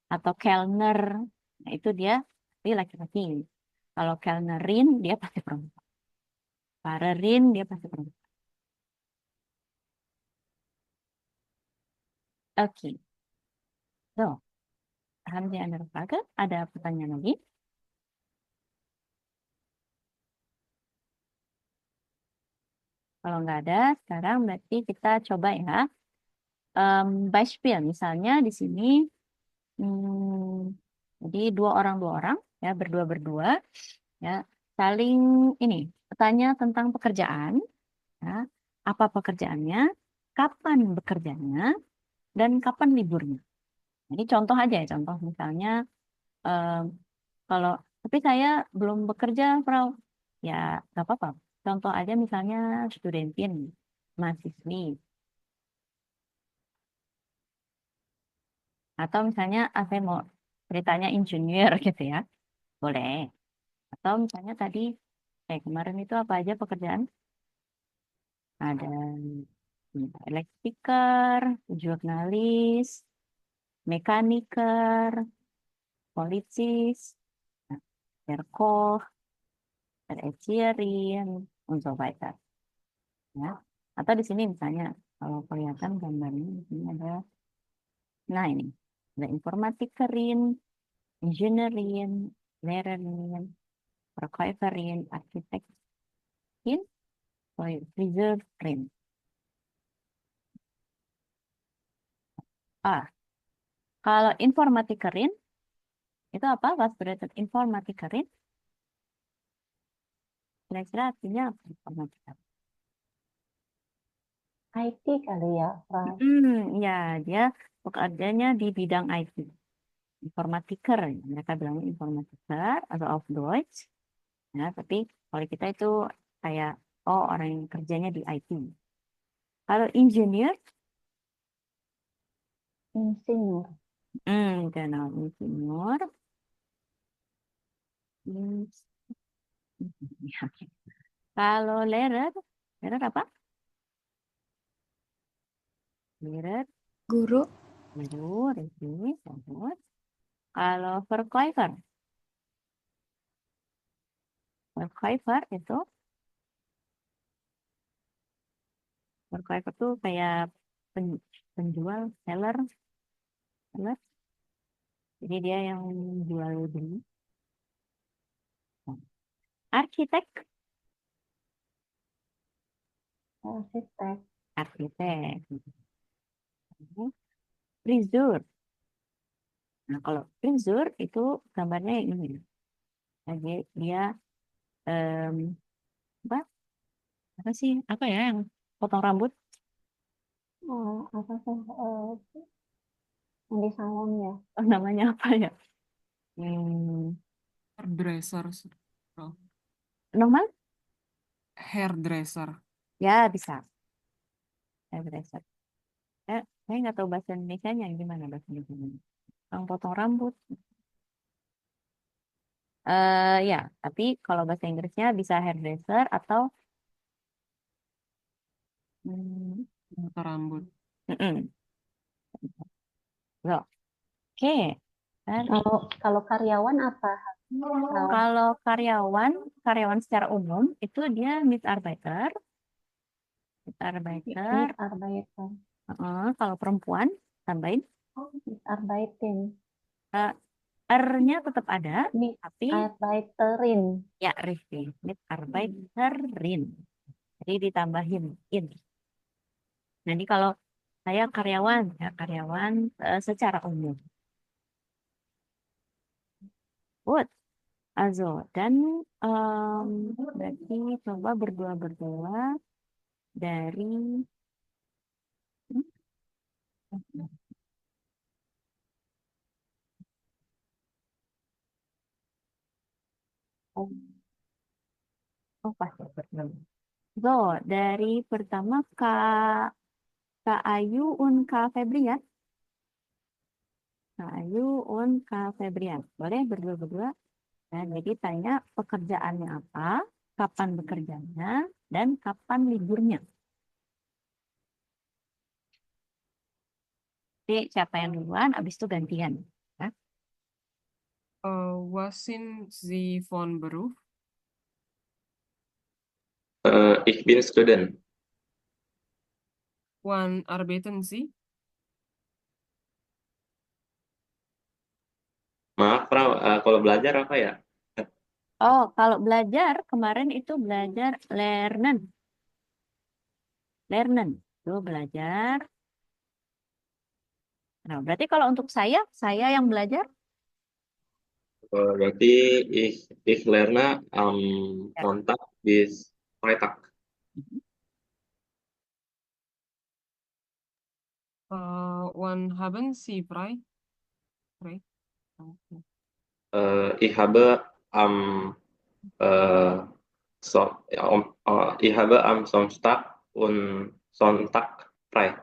atau kelner, nah itu dia pasti laki-laki. Kalau kelnerin dia pasti perempuan. Farerin dia pasti perempuan. Oke, so haben Sie eine Frage? Ada pertanyaan lagi? Kalau nggak ada, sekarang berarti kita coba ya. Beispiel, misalnya di sini, jadi dua orang ya berdua ya saling ini bertanya tentang pekerjaan, ya, apa pekerjaannya, kapan bekerjanya, dan kapan liburnya. Ini contoh aja ya, contoh misalnya em, kalau tapi saya belum bekerja, Frau. Ya, nggak apa-apa. Contoh aja misalnya studentin, mahasiswi. Atau misalnya saya mau ceritanya insinyur gitu ya. Boleh. Atau misalnya tadi kayak kemarin itu apa aja pekerjaan? Ada elektriker, jurnalis, mekaniker, politis, Verkoch, Erzieherin, und so weiter. Ya. Atau di sini misalnya kalau kelihatan gambarnya di sini ada, nah ini ada informatikerin, engineerin, lehrerin, verkäuferin, arsitektin, friseurin. Ah, kalau informatikerin itu apa? Was bedeutet informatikerin? Kira-kira artinya apa informatikerin? IT kali ya, Fran. Ya, dia pekerjaannya di bidang IT. Informatiker, mereka bilangnya informatiker atau auf Deutsch. Ya, tapi kalau kita itu kayak oh orang yang kerjanya di IT. Kalau engineer, Insinyur. genau, insinyur. Hmm, ya. Kalau lehrer apa? Lehrer, Guru. guru, rezeki, bagus. Kalau verkäufer tuh kayak penjual, seller. Jadi dia yang jual beli. Arsitek. Arsitek. Arsitek. Frisur. Nah, kalau frisur itu gambarnya yang ini. Jadi dia em, apa? Apa sih? Apa ya yang potong rambut? Oh, apa sih? Yang di salon ya. Oh, namanya apa ya? Hmm, Hairdresser. Bro. normal? Hairdresser. Ya bisa. Hairdresser. Saya nggak tahu bahasa Indonesianya gimana bahasa Indonesianya. Yang potong rambut. Ya, tapi kalau bahasa Inggrisnya bisa hairdresser atau hmm, Potong rambut. mm-mm. Loh, oke. Dan Kalau karyawan apa? kalau karyawan secara umum itu dia Mitarbeiter. Mitarbeiter. Mitarbeiter. Kalau perempuan tambahin Mitarbeiten. eh, R-nya tetap ada, tapi Mitarbeiterin. ya Rifki, Mitarbeiterin. Jadi ditambahin in. Jadi kalau saya karyawan, ya karyawan secara umum. Good. Also, dan berarti coba berdua-berdua dari oh, oh pasti berdua. So, dari pertama Kak Ayu un Kak Febrian. Kak Ayu un Kak Febrian. Boleh berdua-berdua. Nah, jadi tanya pekerjaannya apa, kapan bekerjanya, dan kapan liburnya. Jadi siapa yang duluan, abis itu gantian. Ya. Was sind Sie von Beruf? Ich bin Student. Wann arbeiten Sie? Maaf, Frau, kalau belajar apa ya? Oh, kalau belajar, kemarin itu belajar lernen. Lernen. Itu belajar. Nah, berarti kalau untuk saya yang belajar, Berarti ich lerne am ya. Montag bis Freitag. Wann haben Sie frei? Frei? Okay. Ich habe am ich habe am Samstag und Sonntag frei.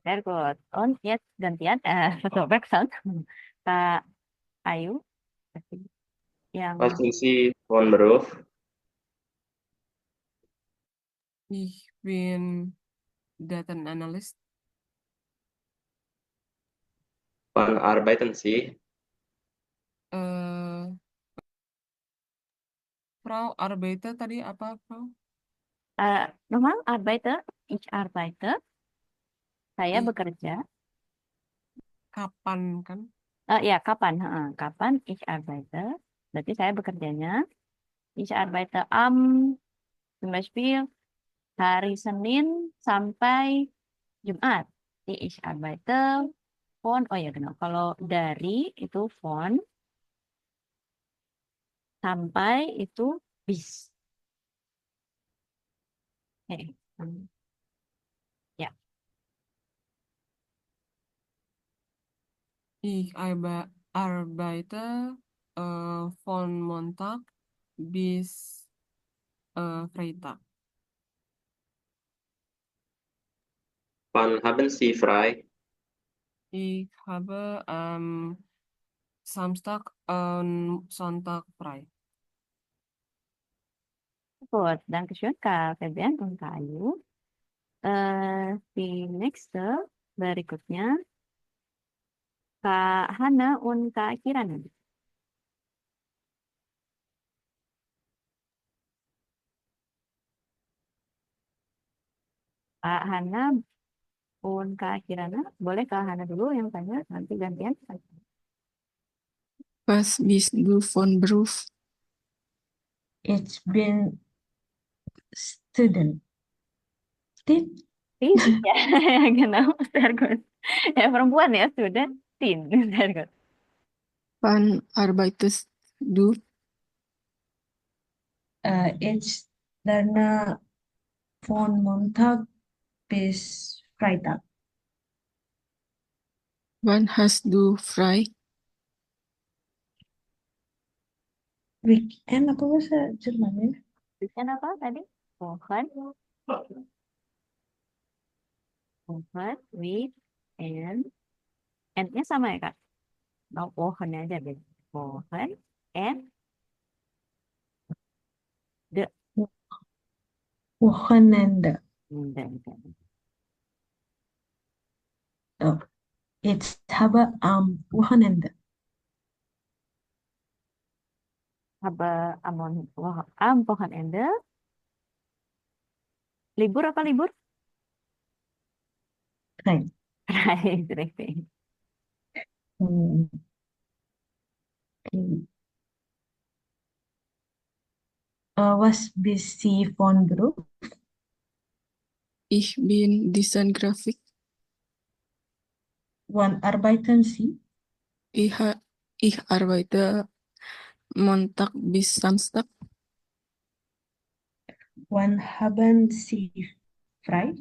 Very good. On, yes, gantian. Betul, backsound. Kak Ayu. Yang Was sind Sie von Beruf? Ich bin Data Analyst. Wann arbeiten Sie? Frau Arbeiter tadi apa, Frau? normal Arbeiter, ich arbeite. Saya Ih. bekerja. Kapan kan? Ya, kapan? Kapan ich arbeite? Berarti saya bekerjanya. Ich arbeite am, zum Beispiel, hari Senin sampai Jumat. Jadi ich arbeite von, oh ya genau. Kalau dari itu von, sampai itu bis. Oke. Ya, Ich arbeite von Montag bis Freitag. Wann haben Sie frei? Ich habe Samstag und Sonntag frei. good. Dankeschön, Kak Febian und Kak Ayu. Di next berikutnya Kak Hana und Kak Kirana. Kak Hana und Kak Kirana. Boleh Kak Hana dulu yang tanya, nanti gantian. Was bist du von Beruf? Ich bin Student. Tin, ya, genau, sehr gut. Ya, perempuan ya, student, tin, sehr gut. Wann arbeitest du? Ich lerne von Montag bis Freitag. Wann hast du frei? Weekend apa bahasa Jerman ya? Weekend apa tadi? Wochen, weekend. End-nya sama ya, Kak? No, Wochen aja beda. Wochen, and the. Wochenende. Bentar. Oh, ich habe am Wochenende. Habe am Wochenende. Libur apa libur? Frei. Right, richtig. Hmm, oke. Was bist Sie von Beruf? Ich bin Design-Grafik. Wann arbeiten Sie? Ich arbeite Montag bis Samstag. Wann haben Sie frei?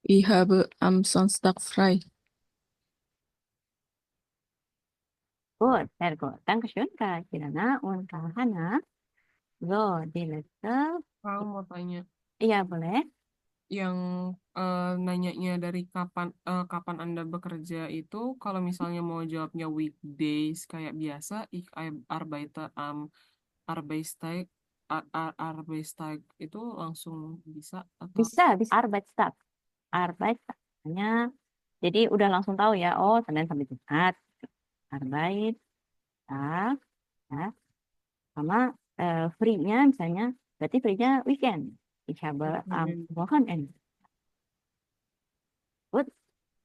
Ich habe am Sonntag frei. Gut, sehr gut. Dankeschön, Kak Kirana und Kak Hana. So, die letzte. Aku mau tanya, Iya, boleh. yang nanyanya dari kapan Anda bekerja itu, kalau misalnya mau jawabnya weekdays kayak biasa, ich arbeite am Arbeitstag, Arbeitstag itu langsung bisa atau Bisa. Arbeitstag. Arbeitstag. Hanya, jadi udah langsung tahu ya, oh Senin sampai Jumat. Arbeitstag. Ya. Sama free-nya misalnya, berarti free-nya weekend. Ich habe am Wochenende. Gut,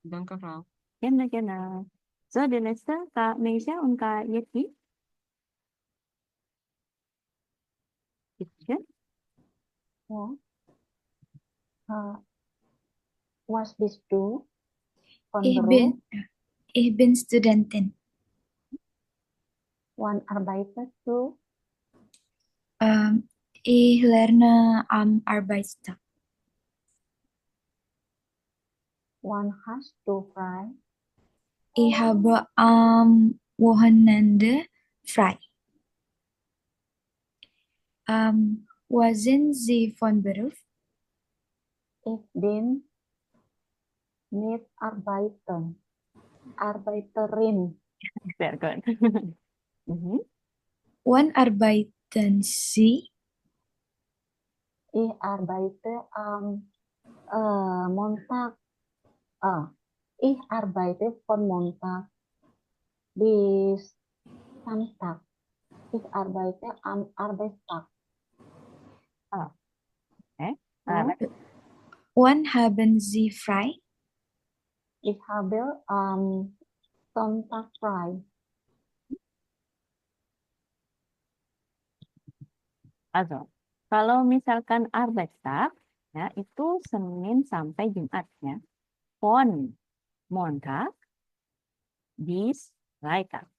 Danke, Frau. gerne, gerne. So, die letzte, Kak Meisha und Kak Yeti. Bitte. Ja. Was bist du von Ich Beruf? bin, ich bin Studentin. Wann arbeitest du? Ich lerne am Arbeitstag. Wann hast du frei? Ich habe am Wochenende frei. Was sind Sie von Beruf? Ich bin Mitarbeiten. Arbeiterin. Sehr gut. Mhm. Wann arbeiten Sie? Ich arbeite am Montag. Ich arbeite von Montag bis Samstag. Ich arbeite am Arbeitstag. Nah, Wann haben Sie frei? Ich habe am Sonntag frei. also, kalau misalkan Arbeitstag, ya, itu Senin sampai Jumat, ya. Von Montag bis Freitag.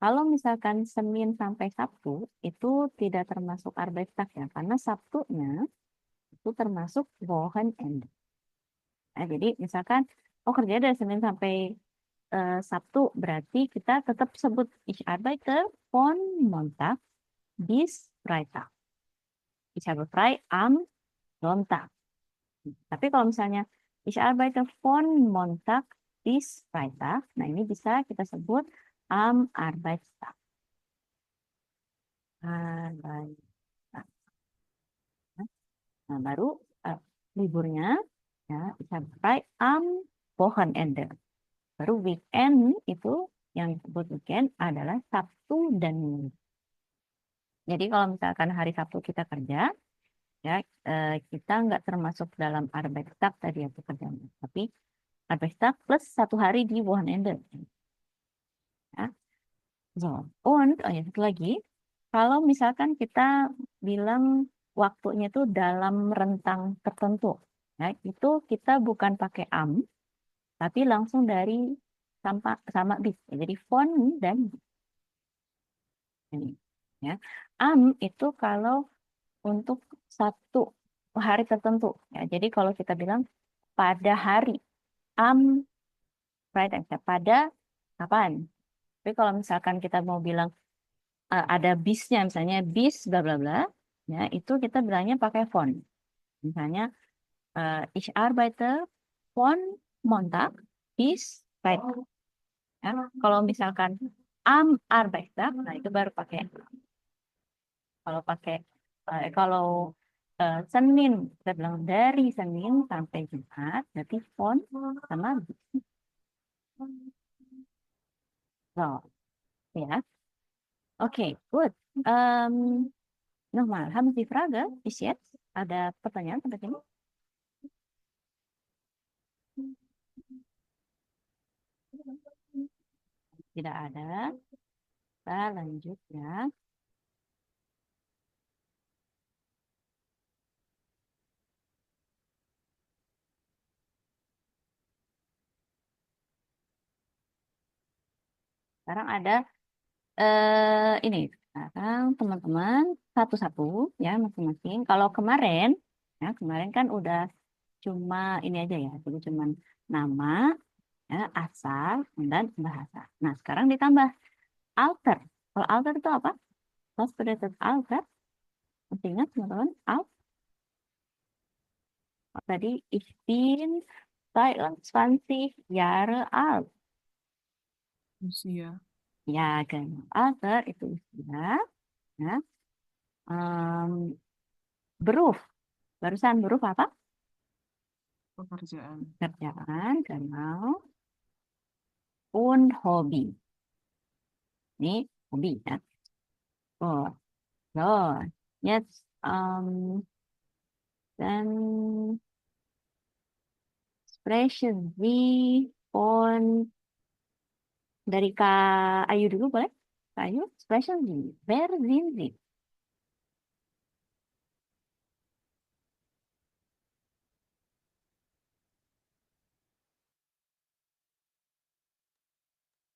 Kalau misalkan Senin sampai Sabtu, itu tidak termasuk Arbeitstag ya, karena Sabtunya itu termasuk Wochenende. Nah, jadi misalkan, kerja dari Senin sampai Sabtu, berarti kita tetap sebut Ich arbeite von Montag bis Freitag. Ich habe frei am Sonntag. Tapi kalau misalnya Ich arbeite von Montag bis Freitag, nah ini bisa kita sebut am Arbeitstag. Arbeitstag. Nah, baru liburnya, ya, ich habe frei am Wochenende. Baru weekend itu yang disebut weekend adalah Sabtu dan Minggu. Jadi kalau misalkan hari Sabtu kita kerja, ya kita nggak termasuk dalam Arbeitstag tadi ya pekerjaan, tapi Arbeitstag plus 1 hari di Wochenende. Ya. So, und, oh ya, satu lagi. Kalau misalkan kita bilang waktunya itu dalam rentang tertentu, ya, itu kita bukan pakai am, tapi langsung dari sama bis. Ya, jadi von dan ini. Ya. Am itu kalau untuk satu hari tertentu. Ya, jadi kalau kita bilang pada hari am Friday, ya, pada kapan? Tapi kalau misalkan kita mau bilang ada bisnya, misalnya bis bla bla bla, ya itu kita bilangnya pakai von. Misalnya ich arbeite von Montag bis Freitag. Ya, kalau misalkan am Arbeitstag, nah itu baru pakai. Kalau pakai kalau Senin, kita bilang dari Senin sampai Jumat, berarti von sama bis. So, ya. Oke, good. Nochmal, haben Sie Frage bis jetzt? Ada pertanyaan sampai sini? Tidak ada. Kita lanjut ya. Sekarang ada ini. Sekarang teman-teman satu-satu ya masing-masing. Kalau kemarin, ya kemarin kan udah cuma ini aja ya. Jadi cuma nama, ya, asal, dan bahasa. Nah, sekarang ditambah alter. Kalau alter itu apa? Was bedeutet alter? Masih ingat teman-teman? Tadi ich bin 22 Jahre alt. Usia. Ya, genau. Alter itu usia. Ya. Beruf. Barusan beruf apa? Pekerjaan. Kerjaan, genau. Und Hobby. Ini hobi ya. Oh, so. Jetzt, dann sprechen Sie von dari Kak Ayu dulu boleh? Kak Ayu, sprechen Sie. Wer sind Sie?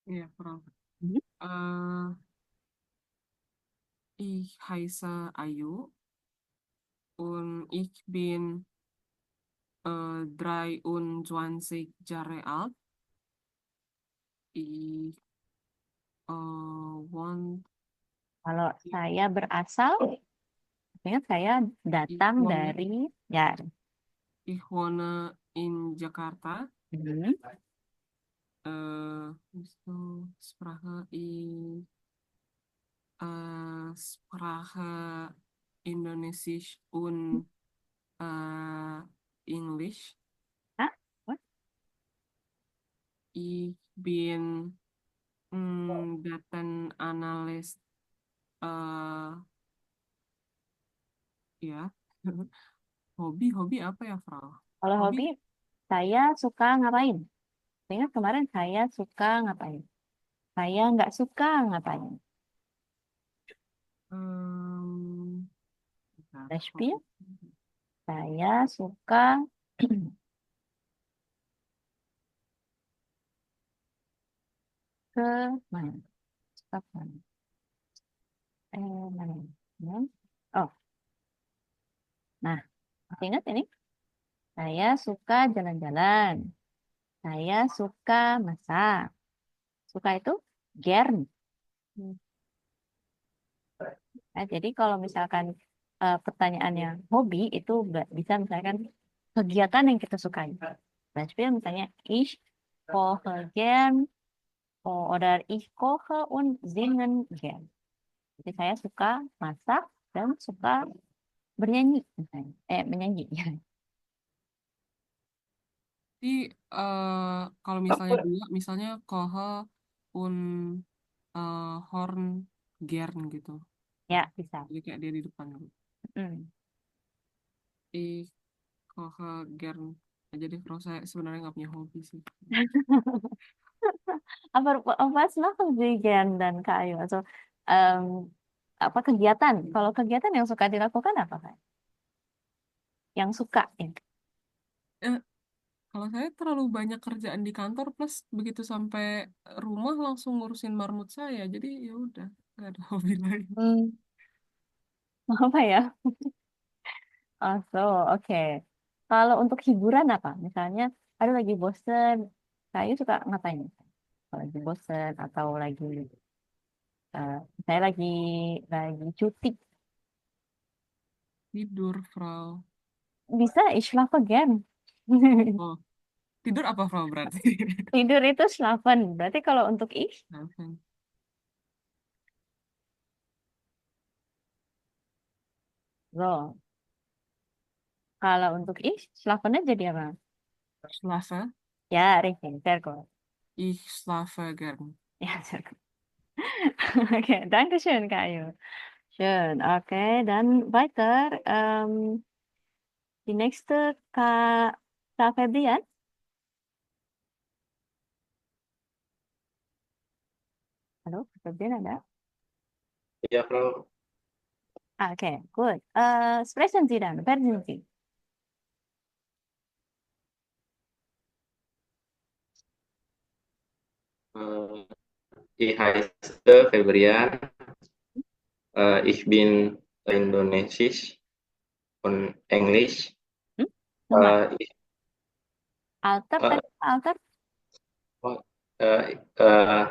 Iya, Prof. Hmm? Eh, ich heiße Ayu und ich bin 23 Jahre alt. Ich want Kalau saya berasal, ingat saya datang wohne, dari ya. ich wohne in Jakarta. Hmm. Itu Sprache Indonesisch und English. Hah? What? Ich bin Datenanalyst. Ya. Hobi apa ya, Frau? Kalau Hobi hobi, saya suka ngapain? Ingat kemarin saya suka ngapain? Saya nggak suka ngapain? bentar, Beispiel, hobi. saya suka ke mana? Suka ke mana? Mana? Ya. Oh, nah, masih ingat ini? Saya suka jalan-jalan. Saya suka masak. Suka itu gern. Nah, jadi kalau misalkan pertanyaannya hobi itu bisa misalkan kegiatan yang kita sukai. Beispiel misalnya ich koche gern oder ich koche und singen gern. Jadi saya suka masak dan suka bernyanyi misalnya. Menyanyi. Jadi kalau misalnya dua, misalnya Kohe un Horn Gern gitu. Ya, bisa. Jadi kayak dia di depan gitu. Mm. Ich koche gern Jadi kalau saya sebenarnya nggak punya hobi sih. Was machen Sie gern dan Kak Ayu? Also, em, apa kegiatan? Kalau kegiatan yang suka dilakukan apa, Kak? Yang suka ya? Eh, Kalau saya terlalu banyak kerjaan di kantor plus begitu sampai rumah langsung ngurusin marmut saya. Jadi ya udah, nggak ada hobi lain. Hmm, apa ya? Oh, so, oke. Kalau untuk hiburan apa? Misalnya, ada lagi bosen, Kak Ayu suka ngapain? Kalau lagi bosen atau lagi, saya lagi cuti, Tidur, Frau. bisa ich schlafe gern. Oh, tidur apa Frau berarti? Tidur itu schlafen. Berarti kalau untuk ich, Schlafen. so. Kalau untuk ich, schlafennya jadi apa? Schlafe. Ya, richtig, sehr gut. Ich schlafe gern. Ja, sehr gut. Okay, danke schön, Kayu. Schön, okay, dann weiter. Die nächste, Kak Febrian. Halo, Kak Febrian ada? Ya, Frau. Okay, gut. Sprechen Sie dann, wer sind Sie? Äh, Ich heiße Febrian. Ich bin Indonesisch und Englisch. Hmm? Nochmal, Ich, Alter, äh, tadi Alter? äh, äh,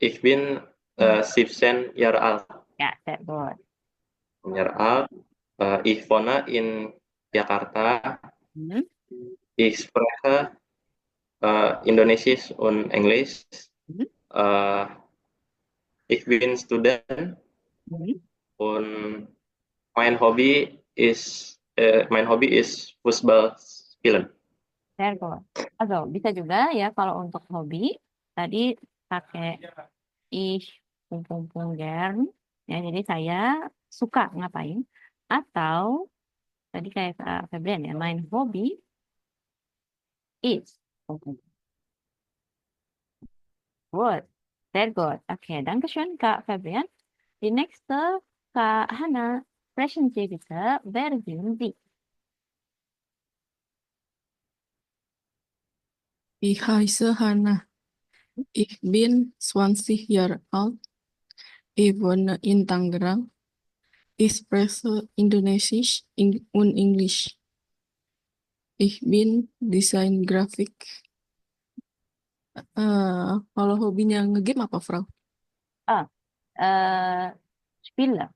ich bin 17 Jahre alt. Ja, sehr gut. Jahre alt. Ich wohne in Jakarta. Hmm? Ich spreche Indonesisch und Englisch. Hmm? Äh, Ich bin Student Hmm? und mein Hobby ist Fußball spielen. Sehr gut. Also, bisa juga ya kalau untuk hobi, tadi pakai ich pung gern, ya jadi saya suka ngapain, atau tadi kayak Kak Febrian ya, main hobi is pung pung. Good, very good. Oke, Dankeschön Kak Febrian. Die nächste, Kak Hana, sprechen Sie bitte, wer sind Sie? Ich heiße Hannah. Ich bin 20 Jahre alt. Ich wohne in Tangerang. Ich spreche Indonesisch und Englisch. Ich bin desain grafik. Kalau hobinya ngegame apa, Frau? Ah, Spiele,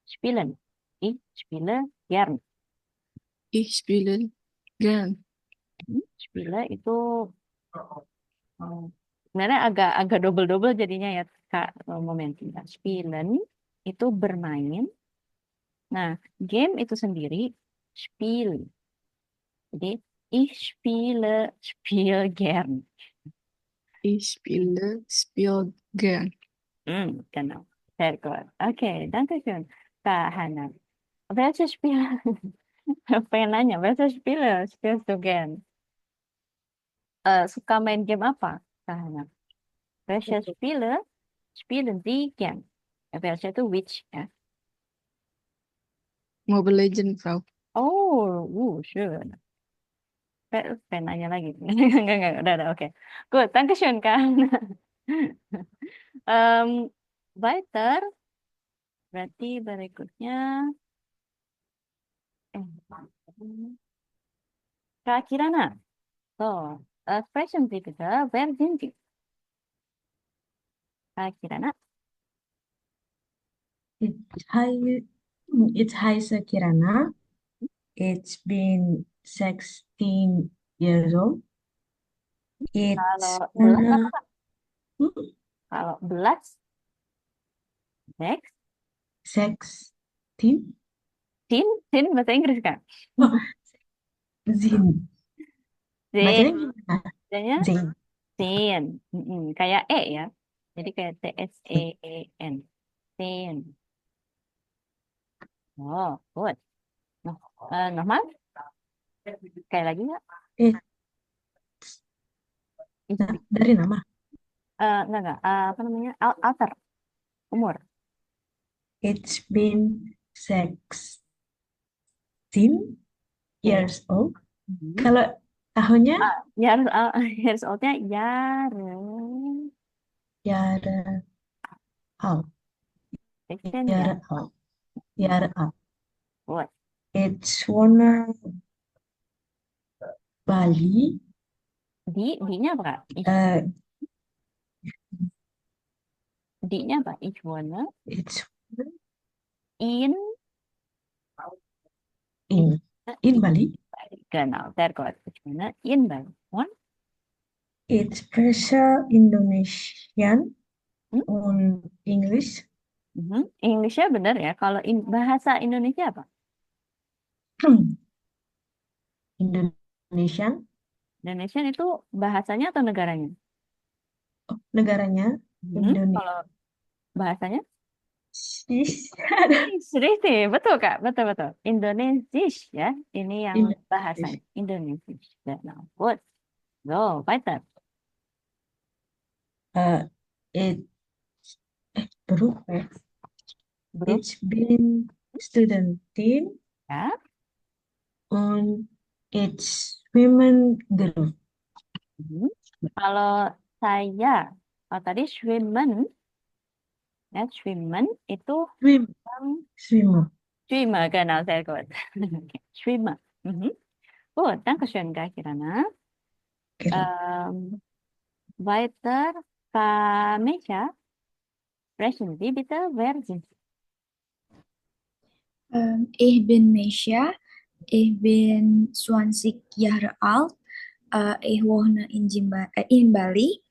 spielen. Ich spiele gern. Ich spiele gern. Spiele itu sebenarnya agak double-double jadinya ya Kak momennya. Spielen itu bermain. Nah, game itu sendiri spiel. Jadi ich spiel gern. Ich spiel gern. Genau. Sehr gut. Okay, danke schön, Kak Hana. Welche Spiele? Pengen nanya, welche Spiele spielst du gern? Suka main game apa, Kak Hana? Welche Spiele spielen Sie gern? Welche itu which ya? Mobile Legends, Frau. Oh, schön. Pengen nanya lagi. Enggak, udah, oke. Good, Dankeschön, Kak. Em, Weiter, berarti berikutnya, Kak Kirana. So, sprechen Sie bitte, wer sind Sie? Kak Kirana. Hi, it's Haisa Kirana. It's been 16 years old. It's Kalau belas apa, Kak? hmm, Kalau belas, next. 16. Tin bahasa Inggris, Kak. Oh, Zin. Bacanya Z, gimana? bacanya Zin. Sin. Kayak E ya. Jadi kayak TSEEN. Sin. Oh, good. Nah, nochmal? Sekali lagi nggak? It, It's nah, dari nama. enggak. Apa namanya? Alter, umur. It's been 16 Oke. years old. Mhm. Kalau tahunnya Years, years old-nya year old. Section ya. Year old. Year old. What? It's warna Bali. D-nya apa, Kak? Uh, D-nya apa? Each one. it's In. in In Bali. Bali. Genau, sehr gut. Each one. In Bali. One. It's special Indonesian Hmm? on English. Inggrisnya benar ya. Kalau bahasa Indonesia apa? Indonesian. Indonesian itu bahasanya atau negaranya? Oh, negaranya Kalau bahasanya? Indonesia. Indonesia, betul Kak, betul. Indonesia ya, ini yang bahasanya. Indonesia. Indonesia. Nah, good. Go, weiter. It Beruf ya. Beruf It's been studying ya. on its women group. Kalau saya, tadi schwimmen, ya schwimmen itu Swimmer. Schwimmer, genau, sehr gut. Schwimmer. Gut, danke schön, Kak Kirana. Weiter, Kak Mesha, sprechen Sie bitte, wer sind Sie? Ich bin Mesha. Ich bin 20 Jahre alt. Ich wohne in Bali.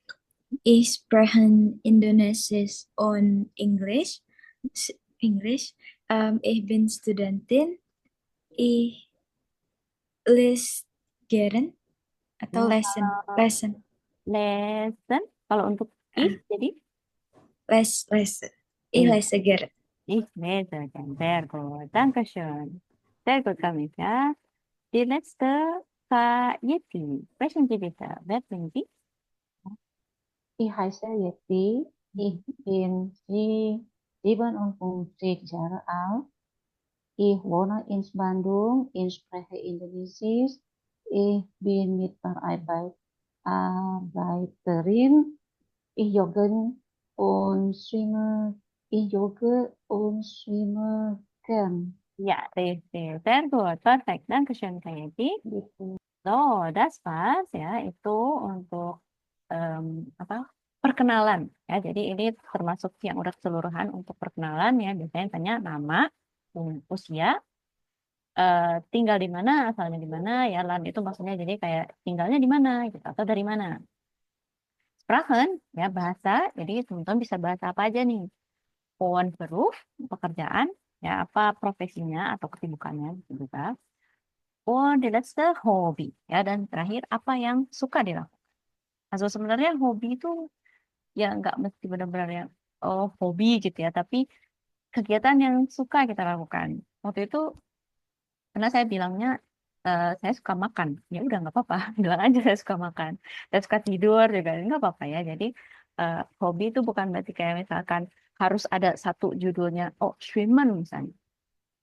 Ich spreche Indonesisch und Englisch. Ich bin Studentin. Ich lese gern atau lesson. Lesson, kalau untuk ich, jadi? Lesson. Ich lese gern. Ich lese gern, sehr gut, danke schön. Sehr gut, Kak Mesha. Die letzte, Kak Yeti, sprechen Sie bitte, wer sind Sie? Ich heiße Yeti. Ich bin 57 Jahre alt. Ich wohne in Bandung. Ich spreche Indonesisch. Ich bin Mitarbeiterin. Ich jogge und schwimme. Ich jogge und schwimme gern. Ja, richtig, sehr gut, perfekt, danke schön, Kak Yeti. So, das war's ya, itu untuk perkenalan ya. Jadi ini termasuk yang udah keseluruhan untuk perkenalan ya. Biasanya tanya nama, usia, tinggal di mana, asalnya di mana ya. Land itu maksudnya jadi kayak tinggalnya di mana gitu atau dari mana. Sprachen ya bahasa. Jadi teman-teman bisa bahasa apa aja nih. Beruf, pekerjaan ya, apa profesinya atau kesibukannya gitu juga. Die letzte Hobby ya, dan terakhir apa yang suka dilakukan. Also sebenarnya hobi itu ya nggak mesti benar-benar yang hobi gitu ya, tapi kegiatan yang suka kita lakukan. Waktu itu karena saya bilangnya saya suka makan, ya udah nggak apa-apa, bilang aja saya suka makan. Saya suka tidur juga nggak apa-apa ya. Jadi hobi itu bukan berarti kayak misalkan harus ada satu judulnya, schwimmen misalnya,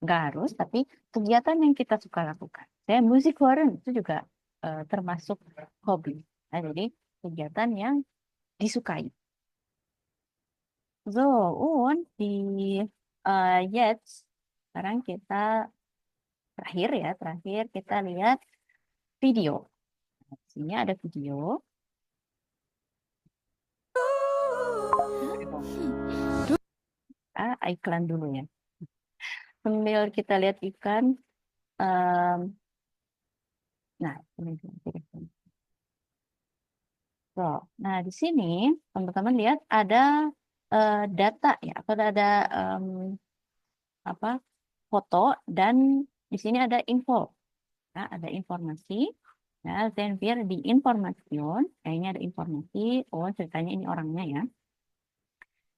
nggak harus, tapi kegiatan yang kita suka lakukan. Saya musik horren itu juga termasuk hobi. Nah, jadi kegiatan yang disukai. So, die jetzt sekarang kita terakhir kita lihat video. Nah, di sini ada video. Iklan dulu ya. Sambil kita lihat iklan. Nah, ini so, nah di sini teman-teman lihat ada data ya, atau ada foto, dan di sini ada info. Ya, ada informasi. Ya, then wir die Information, kayaknya ada informasi, ceritanya ini orangnya ya.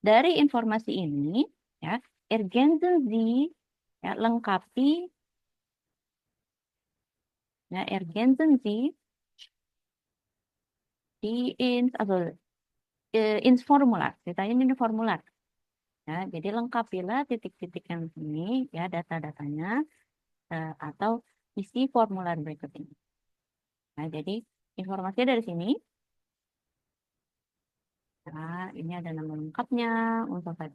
Dari informasi ini, ya, ergänzen Sie, ya, lengkapi Ya, ergänzen Sie die ins Formular. Ditanya ini formular. Ya, jadi lengkapilah titik-titik yang ini ya data-datanya atau isi formular berikut ini. Nah, jadi informasinya dari sini. Nah, ini ada nama lengkapnya untuk saya.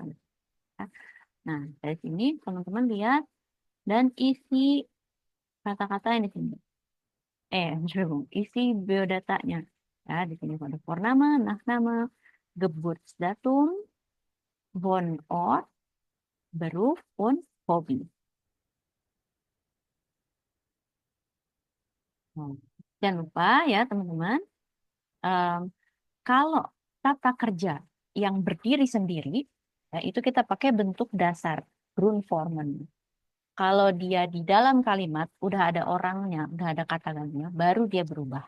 Nah, dari sini teman-teman lihat dan isi kata-kata yang di sini. Isi biodatanya. Ya, di sini ada Vorname, Nachname, Geburtsdatum, Wohnort, Beruf, und Hobby. Nah, jangan lupa ya teman-teman, em, kalau kata kerja yang berdiri sendiri, ya, itu kita pakai bentuk dasar, Grundformen. Kalau dia di dalam kalimat, udah ada orangnya, udah ada kata gantinya, baru dia berubah.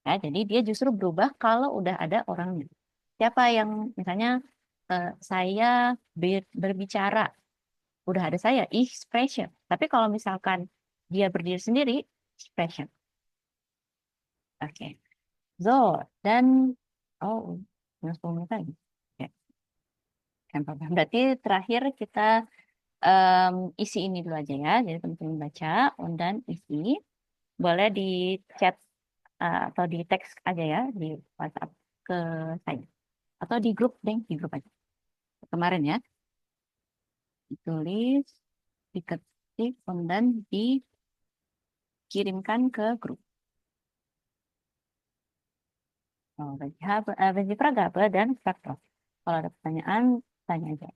Ya, jadi dia justru berubah kalau udah ada orangnya. Siapa yang misalnya saya berbicara, udah ada saya, ich spreche. Tapi kalau misalkan dia berdiri sendiri, sprechen. Oke. So, dan oh, udah 10 menit lagi. Oke, kan apa. Berarti terakhir kita isi ini dulu aja ya. Jadi teman-teman baca, dan isi. Boleh di chat atau di teks aja ya di WhatsApp ke saya. Atau di grup, deh, di grup aja. Kemarin ya, ditulis, diketik, dan dikirimkan ke grup. Oh, bagi Pragaba dan Praktos. Kalau ada pertanyaan, tanya aja.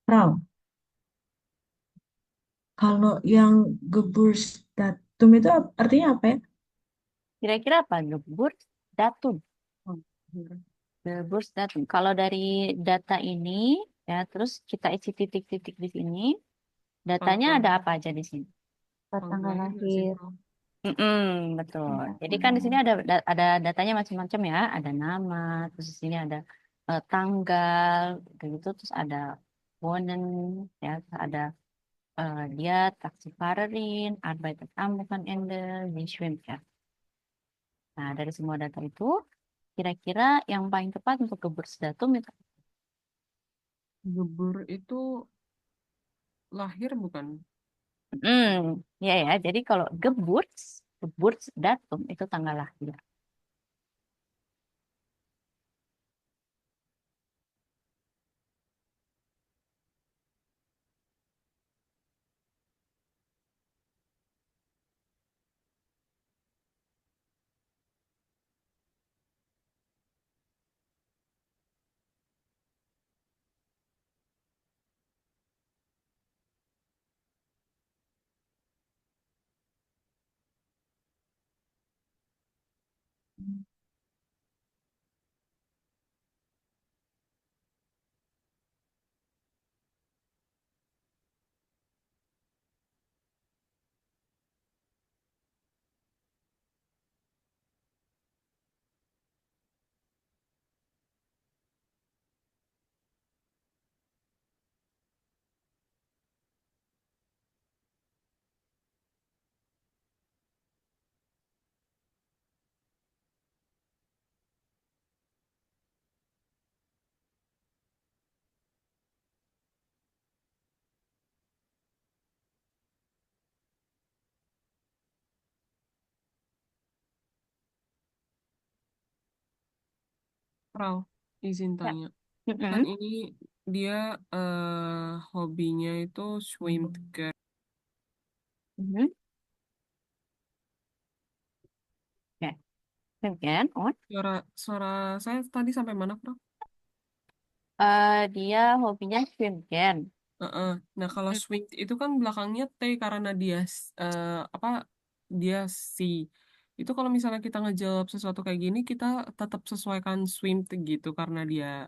Frau, kalau yang Geburtsdatum itu artinya apa ya? Kira-kira apa? Geburtsdatum. Geburtsdatum. Kalau dari data ini, ya, terus kita isi titik-titik di sini, datanya ada Tanggal apa aja di sini? Tanggal lahir nggak sih, lahir. Bro? Betul. Tempat Jadi kan tanggal di sini lahir. ada datanya macam-macam ya. Ada nama, terus di sini ada tanggal, kayak gitu, terus ada wonen, ya, terus ada dia Taxifahreriin, Arbeitsamt Wochenende, die schwimmt ya. Nah, dari semua data itu, kira-kira yang paling tepat untuk Geburtsdatum itu. Gebur itu lahir bukan? Ya ya. Jadi kalau Geburtsdatum itu tanggal lahir. Frau, izin Ya. tanya. Mm-mm. Kan ini dia hobinya itu swim kan. Mhm. Ya. Kemudian, on. Suara saya tadi sampai mana, Frau? Dia hobinya swim can. Heeh. Nah, kalau swim itu kan belakangnya T karena dia apa dia si. Itu kalau misalnya kita ngejawab sesuatu kayak gini, kita tetap sesuaikan swim gitu karena dia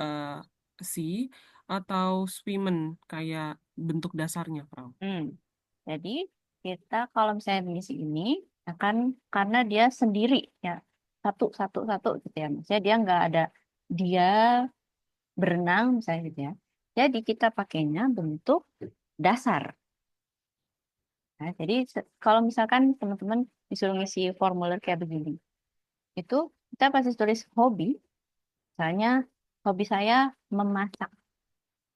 eh si atau swimmen kayak bentuk dasarnya, Frau. Hmm. Jadi kita kalau misalnya mengisi ini akan karena dia sendiri ya satu satu satu gitu ya. Maksudnya dia nggak ada dia berenang misalnya gitu ya. Jadi kita pakainya bentuk dasar. Nah, jadi kalau misalkan teman-teman disuruh ngisi formulir kayak begini, itu kita pasti tulis hobi. Misalnya hobi saya memasak.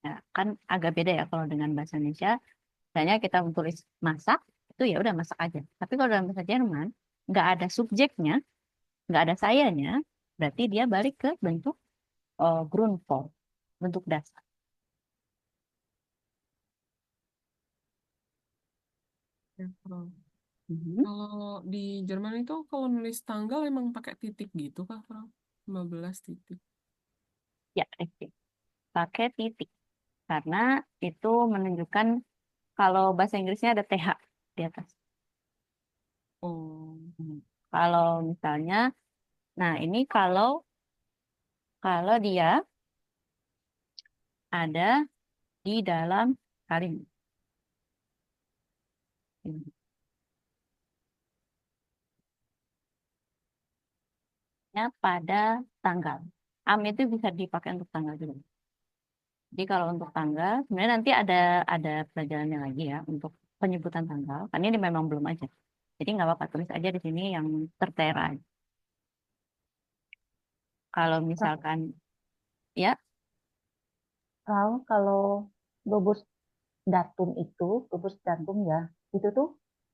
Nah, kan agak beda ya kalau dengan bahasa Indonesia. Misalnya kita tulis masak, itu ya udah masak aja. Tapi kalau dalam bahasa Jerman, nggak ada subjeknya, nggak ada sayanya, berarti dia balik ke bentuk Grundform, bentuk dasar. Ya, Frau. Mhm. Kalau di Jerman itu kalau nulis tanggal emang pakai titik gitu kah, Frau? 15 titik. Ya, oke. Pakai titik. Karena itu menunjukkan kalau bahasa Inggrisnya ada TH di atas. Oh, Hmm. Kalau misalnya, nah ini kalau kalau dia ada di dalam kalimat. Hmm. Ya, pada tanggal. Am itu bisa dipakai untuk tanggal juga. Jadi kalau untuk tanggal, sebenarnya nanti ada pelajarannya lagi ya untuk penyebutan tanggal. Karena ini memang belum aja. Jadi nggak apa-apa tulis aja di sini yang tertera. Kalau misalkan ya, Kalau kalau gugus datum ya, itu tuh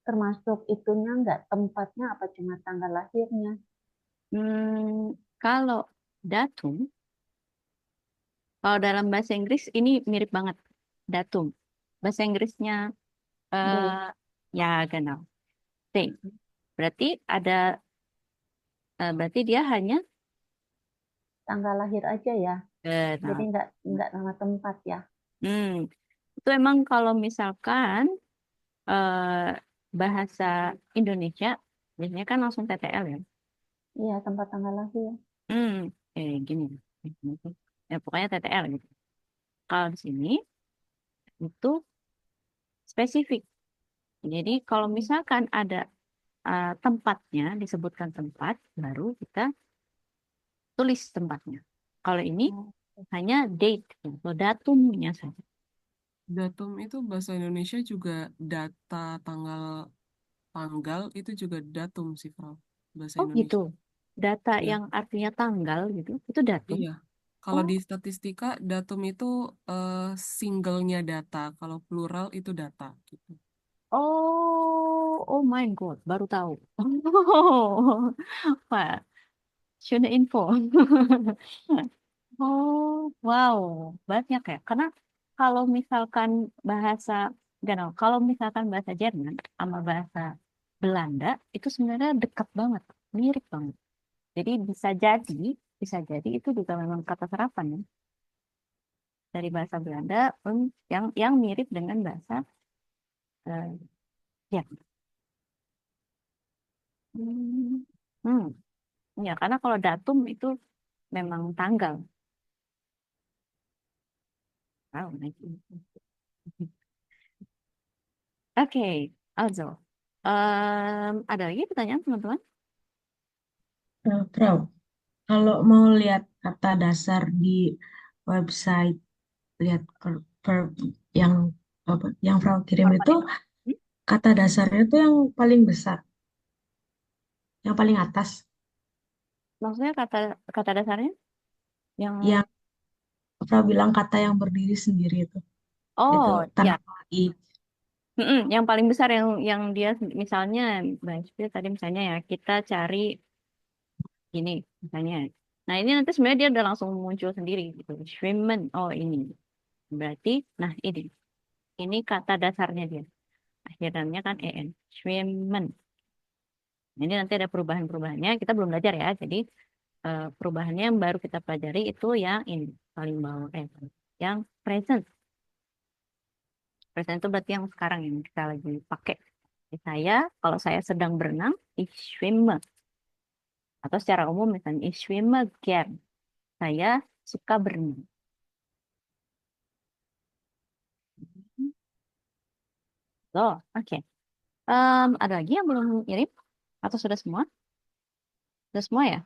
termasuk itunya nggak tempatnya apa cuma tanggal lahirnya? kalau datum, kalau dalam bahasa Inggris ini mirip banget datum. Bahasa Inggrisnya eh, Date, ya genau, date. Berarti ada berarti dia hanya tanggal lahir aja ya. Jadi genau. nggak nama tempat ya. Hmm, itu emang kalau misalkan eh, bahasa Indonesia biasanya kan langsung TTL ya. Iya, tempat tanggal lahir. Hmm, gini. Ya pokoknya TTL gitu. Kalau di sini itu spesifik. Jadi kalau misalkan ada tempatnya disebutkan tempat, baru kita tulis tempatnya. Kalau ini Oh, hanya date atau datumnya saja. datum itu bahasa Indonesia juga data tanggal tanggal itu juga datum sih, Frau. Bahasa Oh gitu. Indonesia. Data Iya, yang artinya tanggal gitu, itu datum. iya. Kalau Oh, di statistika, datum itu eh, singlenya data. Kalau plural itu data gitu. oh my God, baru tahu. Oh, Pak, sudah info. Oh, wow, banyak ya. Karena kalau misalkan bahasa, gak tahu, kalau misalkan bahasa Jerman sama bahasa Belanda itu sebenarnya dekat banget, mirip banget. Jadi bisa jadi itu juga memang kata serapan ya dari bahasa Belanda yang mirip dengan bahasa Jerman. Hmm. Hmm. Ya, karena kalau datum itu memang tanggal. Wow, nice. Oke, also, ada lagi pertanyaan teman-teman? Frau, kalau mau lihat kata dasar di website, lihat verb yang apa yang Frau kirim itu, Perpanjangan. Hmm? kata dasarnya itu yang paling besar, yang paling atas, Maksudnya kata kata dasarnya yang yang Frau bilang kata yang berdiri sendiri itu oh ya, tanpa i. yang paling besar yang dia misalnya Mbak Sri tadi misalnya ya kita cari ini misalnya. Nah, ini nanti sebenarnya dia udah langsung muncul sendiri gitu. Schwimmen. Oh, ini. Berarti, nah ini. Ini kata dasarnya dia. Akhirannya kan en. Schwimmen. Ini nanti ada perubahan-perubahannya. Kita belum belajar ya. Jadi perubahannya yang baru kita pelajari itu yang ini. Paling bawah. Yang present. Present itu berarti yang sekarang yang kita lagi pakai. Saya, kalau saya sedang berenang, ich schwimme. Atau secara umum misalnya, ich schwimme gern. Saya suka berenang. Oh, oke. Ada lagi yang belum kirim? Atau sudah semua? Sudah semua ya?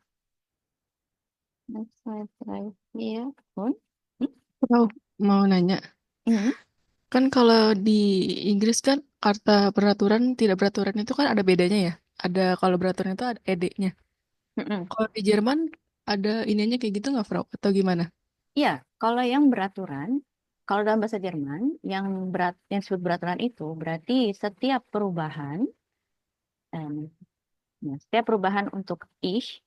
Next slide right here. Pun. Oh, mau nanya. Hmm. Kan kalau di Inggris kan kata peraturan tidak beraturan itu kan ada bedanya ya. Ada kalau beraturan itu ada ed-nya. Mm-mm. Kalau di Jerman ada ininya kayak gitu nggak, Frau? Atau gimana? Iya, kalau yang beraturan, kalau dalam bahasa Jerman, yang disebut beraturan itu berarti setiap perubahan, em, ya, setiap perubahan untuk ich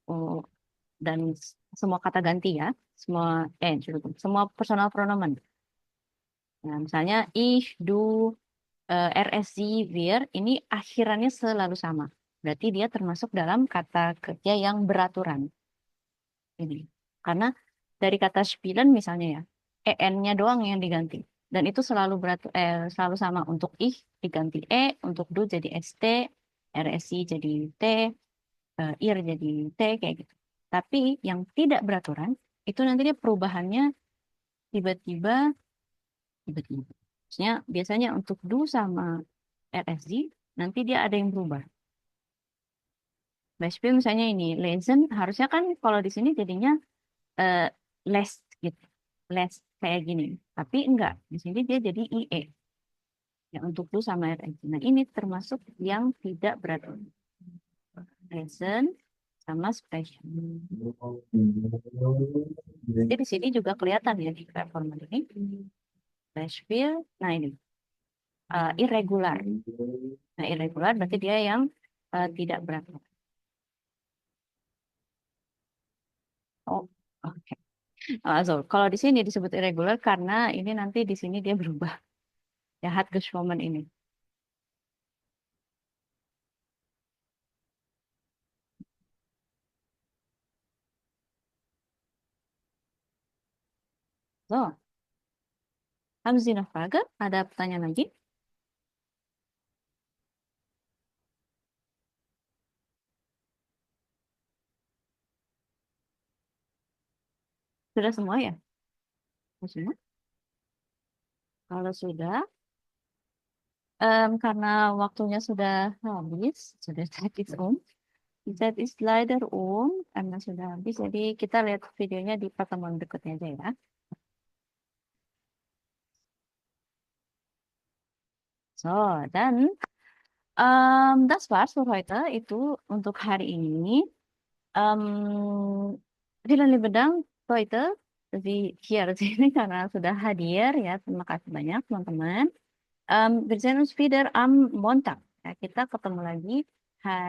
oh, dan semua kata ganti ya, semua personal pronomen. Nah, misalnya ich, du, RSZ, wir, ini akhirannya selalu sama. Berarti dia termasuk dalam kata kerja yang beraturan. Ini. Karena dari kata spielen misalnya ya, en-nya doang yang diganti. Dan itu selalu sama. Untuk ich diganti untuk du jadi st, RSI jadi t, ir jadi t kayak gitu. Tapi yang tidak beraturan itu nanti dia perubahannya tiba-tiba tiba-tiba. Maksudnya biasanya untuk do sama RSD nanti dia ada yang berubah. Beispiel misalnya ini lesen harusnya kan kalau di sini jadinya eh, less gitu. Less kayak gini. Tapi enggak, di sini dia jadi IE. Ya untuk do sama RSD. Nah, ini termasuk yang tidak beraturan. Lesen sama special. Jadi di sini juga kelihatan ya di format ini. Beispiel, nah ini irregular. Nah, irregular berarti dia yang tidak beraturan. Oh, oke. So, kalau di sini disebut irregular karena ini nanti di sini dia berubah. Ya, hat geschwommen ini. So, haben Sie noch Frage? Ada pertanyaan lagi? Sudah semua ya? Sudah semua? Kalau sudah, karena waktunya sudah habis, sudah set is on. Set is leider on, karena sudah habis. Jadi kita lihat videonya di pertemuan berikutnya aja ya. So, dan das war's für heute. Itu untuk hari ini. Vielen lieben Dank heute Sie hier di sini karena sudah hadir ya. Terima kasih banyak teman-teman. Wir sehen uns wieder am Montag. Ya, kita ketemu lagi hari